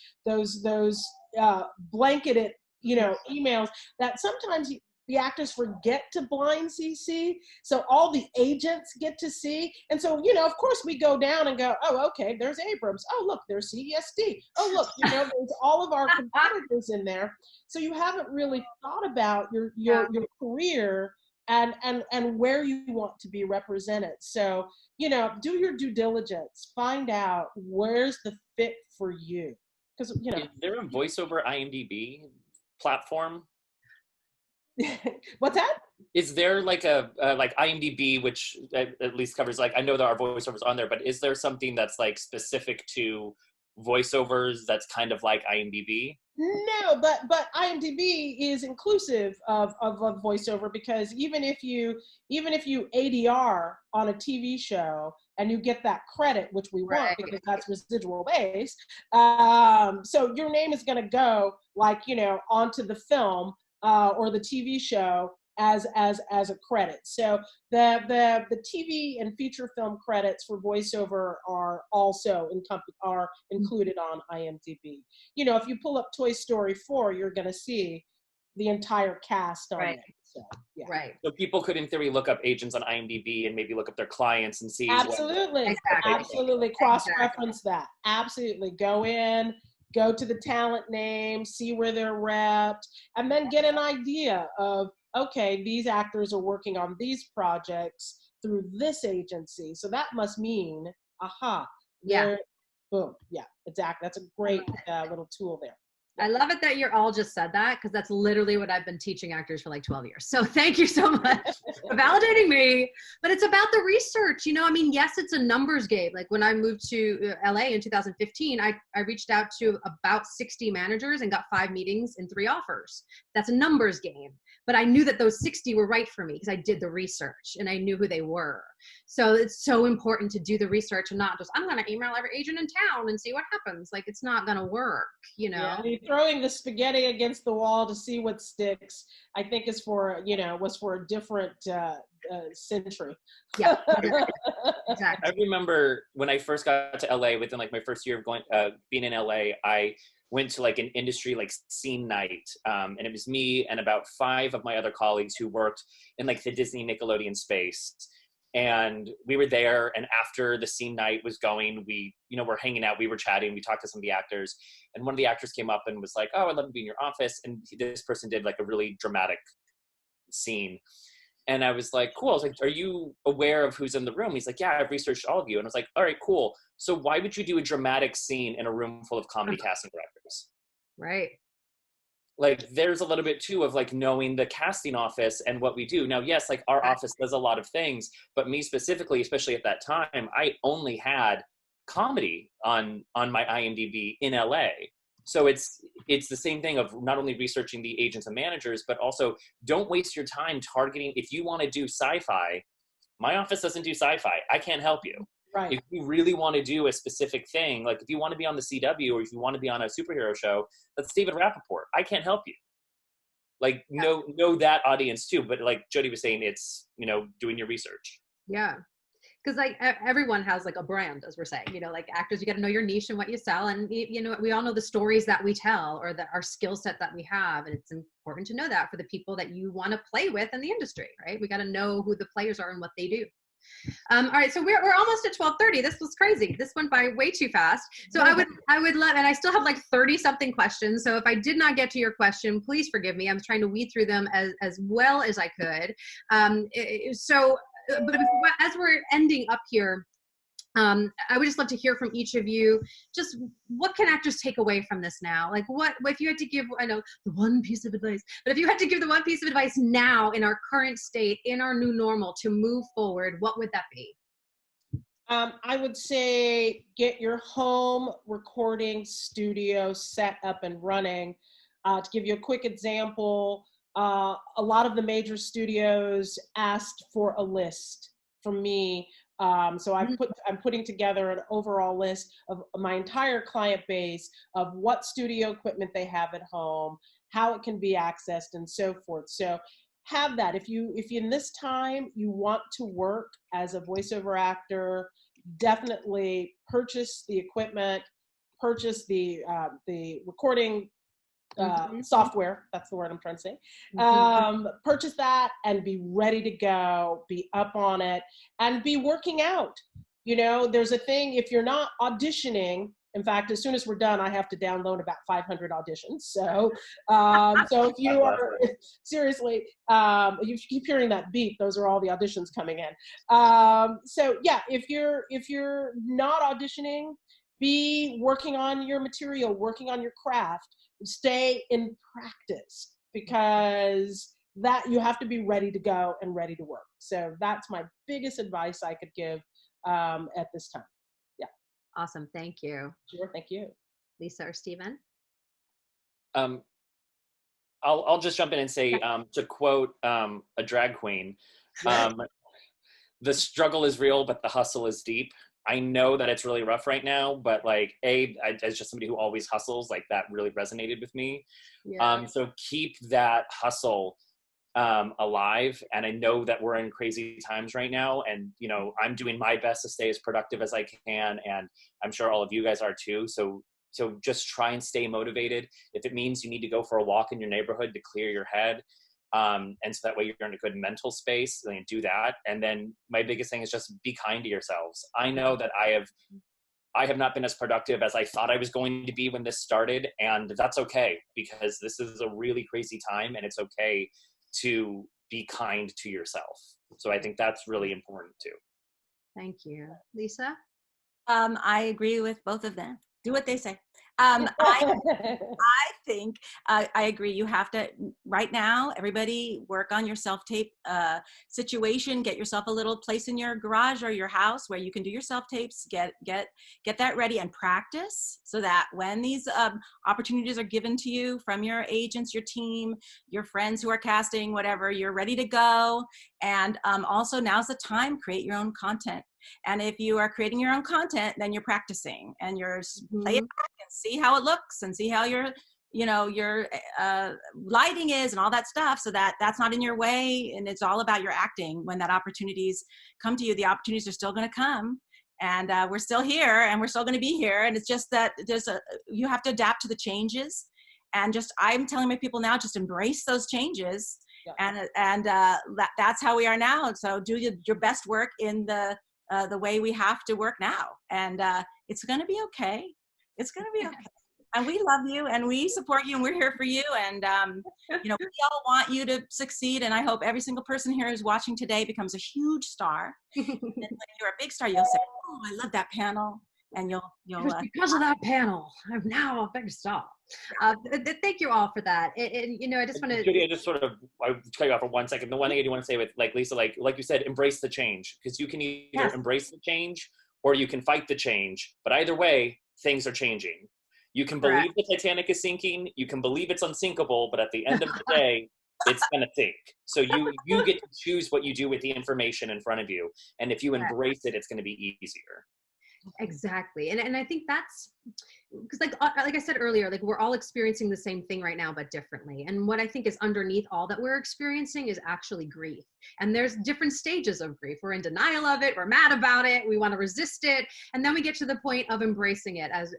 blanketed, emails that sometimes the actors forget to blind CC. So all the agents get to see. And so, of course we go down and go, oh, okay, there's Abrams. Oh, look, there's CESD. Oh, look, there's all of our competitors in there. So you haven't really thought about your career and where you want to be represented. So, do your due diligence, find out where's the fit for you. Because, Is there a voiceover IMDb platform? What's that? Is there like a like IMDb, which at least covers, like, I know there are voiceovers on there, but is there something that's like specific to voiceovers that's kind of like IMDb? No, but IMDb is inclusive of voiceover, because even if you ADR on a TV show and you get that credit, which we want because that's residual based, so your name is going to go onto the film or the TV show as a credit. So the TV and feature film credits for voiceover are also included on IMDb. If you pull up Toy Story 4, you're going to see the entire cast on it. So, yeah. Right. So people could, in theory, look up agents on IMDb and maybe look up their clients and see. Absolutely. Absolutely. Cross-reference that. Absolutely. Go to the talent name, see where they're repped, and then get an idea of, okay, these actors are working on these projects through this agency. So that must mean, boom. Yeah, exactly. That's a great little tool there. I love it that you all just said that, because that's literally what I've been teaching actors for like 12 years. So thank you so much for validating me. But it's about the research. Yes, it's a numbers game. Like when I moved to LA in 2015, I reached out to about 60 managers and got 5 meetings and 3 offers. That's a numbers game. But I knew that those 60 were right for me because I did the research and I knew who they were. So it's so important to do the research and not just, I'm going to email every agent in town and see what happens. Like, it's not going to work, Yeah, throwing the spaghetti against the wall to see what sticks, I think was for a different century. Yeah, exactly. I remember when I first got to LA, within like my first year of being in LA, I went to like an industry like scene night, and it was me and about 5 of my other colleagues who worked in like the Disney Nickelodeon space. And we were there, and after the scene night was going, we we're hanging out, we were chatting, we talked to some of the actors, and one of the actors came up and was like, oh, I'd love to be in your office. And this person did like a really dramatic scene. And I was like, cool. I was like, are you aware of who's in the room? He's like, yeah, I've researched all of you. And I was like, all right, cool. So why would you do a dramatic scene in a room full of comedy casting directors? Right. Like, there's a little bit too of like knowing the casting office and what we do. Now, yes, like our office does a lot of things, but me specifically, especially at that time, I only had comedy on my IMDb in LA. So it's the same thing of not only researching the agents and managers, but also don't waste your time targeting. If you want to do sci-fi, my office doesn't do sci-fi. I can't help you. Right. If you really want to do a specific thing, like if you want to be on the CW or if you want to be on a superhero show, that's David Rappaport. I can't help you. Like, know that audience too. But like Jodie was saying, it's, doing your research. Yeah. Because like everyone has like a brand, as we're saying, like actors, you got to know your niche and what you sell. And we all know the stories that we tell, or our skill set that we have. And it's important to know that for the people that you want to play with in the industry, right? We got to know who the players are and what they do. All right, so we're almost at 12:30. This was crazy. This went by way too fast. So I would love, and I still have like 30 something questions. So if I did not get to your question, please forgive me. I'm trying to weed through them as well as I could. But as we're ending up here, I would just love to hear from each of you. Just what can actors take away from this now? Like, what if you had to give? I know the one piece of advice, but if you had to give the one piece of advice now in our current state, in our new normal, to move forward, what would that be? I would say get your home recording studio set up and running. To give you a quick example, a lot of the major studios asked for a list from me. So I'm putting together an overall list of my entire client base of what studio equipment they have at home, how it can be accessed, and so forth. So have that. If you in this time you want to work as a voiceover actor, definitely purchase the equipment, purchase the recording software. That's the word I'm trying to say. Purchase that and be ready to go, be up on it, and be working out. There's a thing, if you're not auditioning, in fact, as soon as we're done, I have to download about 500 auditions. So if you are, seriously, you keep hearing that beep, those are all the auditions coming in. So yeah, if you're not auditioning, be working on your material, working on your craft. Stay in practice, because that you have to be ready to go and ready to work. So that's my biggest advice I could give at this time. Yeah. Awesome. Thank you. Sure. Thank you. Lisa or Steven? I'll just jump in and say, to quote a drag queen, the struggle is real, but the hustle is deep. I know that it's really rough right now, but like, as just somebody who always hustles, like that really resonated with me. Yeah. So keep that hustle alive. And I know that we're in crazy times right now, and I'm doing my best to stay as productive as I can, and I'm sure all of you guys are too. So just try and stay motivated. If it means you need to go for a walk in your neighborhood to clear your head, and so that way you're in a good mental space, then do that. And then my biggest thing is just be kind to yourselves. I know that I have not been as productive as I thought I was going to be when this started, and that's okay, because this is a really crazy time, and it's okay to be kind to yourself. So I think that's really important too. Thank you. Lisa? I agree with both of them. Do what they say. I think I agree. You have to, right now, everybody work on your self-tape situation. Get yourself a little place in your garage or your house where you can do your self-tapes. Get that ready and practice, so that when these opportunities are given to you from your agents, your team, your friends who are casting, whatever, you're ready to go. And also, now's the time, create your own content. And if you are creating your own content, then you're practicing and you're play it back and see how it looks and see how your lighting is and all that stuff, so that that's not in your way. And it's all about your acting. When that opportunities come to you, the opportunities are still going to come, and we're still here, and we're still going to be here. And it's just that you have to adapt to the changes. And I'm telling my people now, just embrace those changes. Yeah. And that's how we are now. So do your best work in the way we have to work now, and it's going to be okay. It's going to be okay. And we love you, and we support you, and we're here for you. And we all want you to succeed. And I hope every single person here who's watching today becomes a huge star. And when you're a big star, you'll say, "Oh, I love that panel," and you'll because of that panel, I'm now a big star. Thank you all for that. And I just want to. Jodie, I'll cut you off for 1 second. The one thing I do want to say with Lisa, like you said, embrace the change, because you can either embrace the change or you can fight the change. But either way, things are changing. You can believe the Titanic is sinking. You can believe it's unsinkable. But at the end of the day, it's going to think. So you get to choose what you do with the information in front of you. And if you embrace it, it's going to be easier. Exactly. And I think that's because like I said earlier, like we're all experiencing the same thing right now, but differently. And what I think is underneath all that we're experiencing is actually grief. And there's different stages of grief. We're in denial of it. We're mad about it. We want to resist it. And then we get to the point of embracing it, as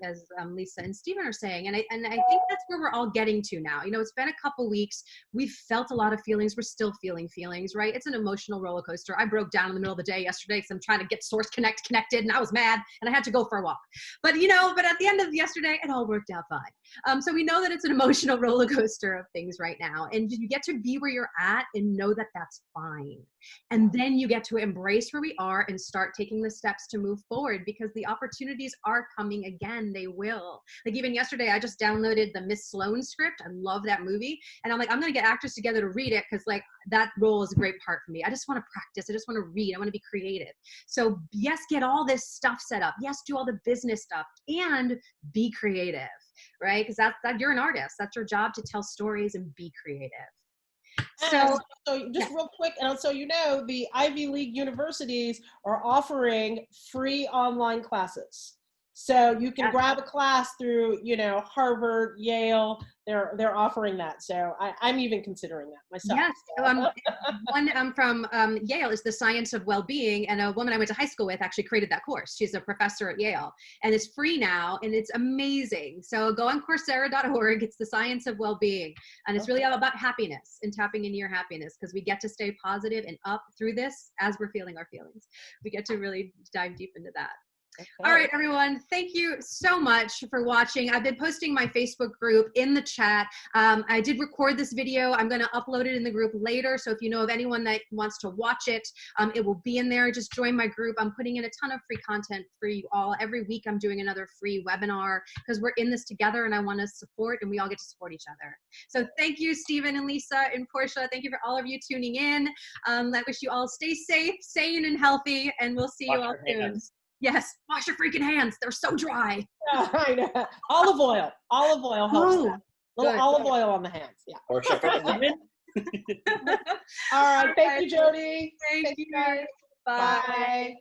Lisa and Stephen are saying. And I think that's where we're all getting to now. You know, it's been a couple weeks. We've felt a lot of feelings. We're still feeling feelings, right? It's an emotional roller coaster. I broke down in the middle of the day yesterday because I'm trying to get Source Connect connected, and I was mad, and I had to go for a walk. But at the end of yesterday, it all worked out fine. So we know that it's an emotional roller coaster of things right now, and you get to be where you're at and know that that's fine. And then you get to embrace where we are and start taking the steps to move forward, because the opportunities are coming again. They will. Like even yesterday, I just downloaded the Miss Sloan script. I love that movie. And I'm like, I'm going to get actors together to read it, because like that role is a great part for me. I just want to practice. I just want to read. I want to be creative. So yes, get all this stuff set up. Yes, do all the business stuff and be creative, right? Because that you're an artist. That's your job, to tell stories and be creative. So just real quick, and so you know, the Ivy League universities are offering free online classes. So you can grab a class through, Harvard, Yale. They're offering that. So I'm even considering that myself. Yes. One from Yale is the Science of Well-Being, and a woman I went to high school with actually created that course. She's a professor at Yale, and it's free now, and it's amazing. So go on Coursera.org. It's the Science of Well-Being, and it's really all about happiness and tapping into your happiness, because we get to stay positive and up through this as we're feeling our feelings. We get to really dive deep into that. Okay. All right, everyone. Thank you so much for watching. I've been posting my Facebook group in the chat. I did record this video. I'm going to upload it in the group later. So if you know of anyone that wants to watch it, it will be in there. Just join my group. I'm putting in a ton of free content for you all. Every week I'm doing another free webinar, because we're in this together and I want to support, and we all get to support each other. So thank you, Stephen and Lisa and Portia. Thank you for all of you tuning in. I wish you all stay safe, sane, and healthy, and we'll see you all soon. Yes, wash your freaking hands. They're so dry. Yeah, I know. Olive oil helps. A little olive oil on the hands. Yeah. Portia for the women. All right. Thank you, Jodie. Thank you. Guys. Bye. Bye.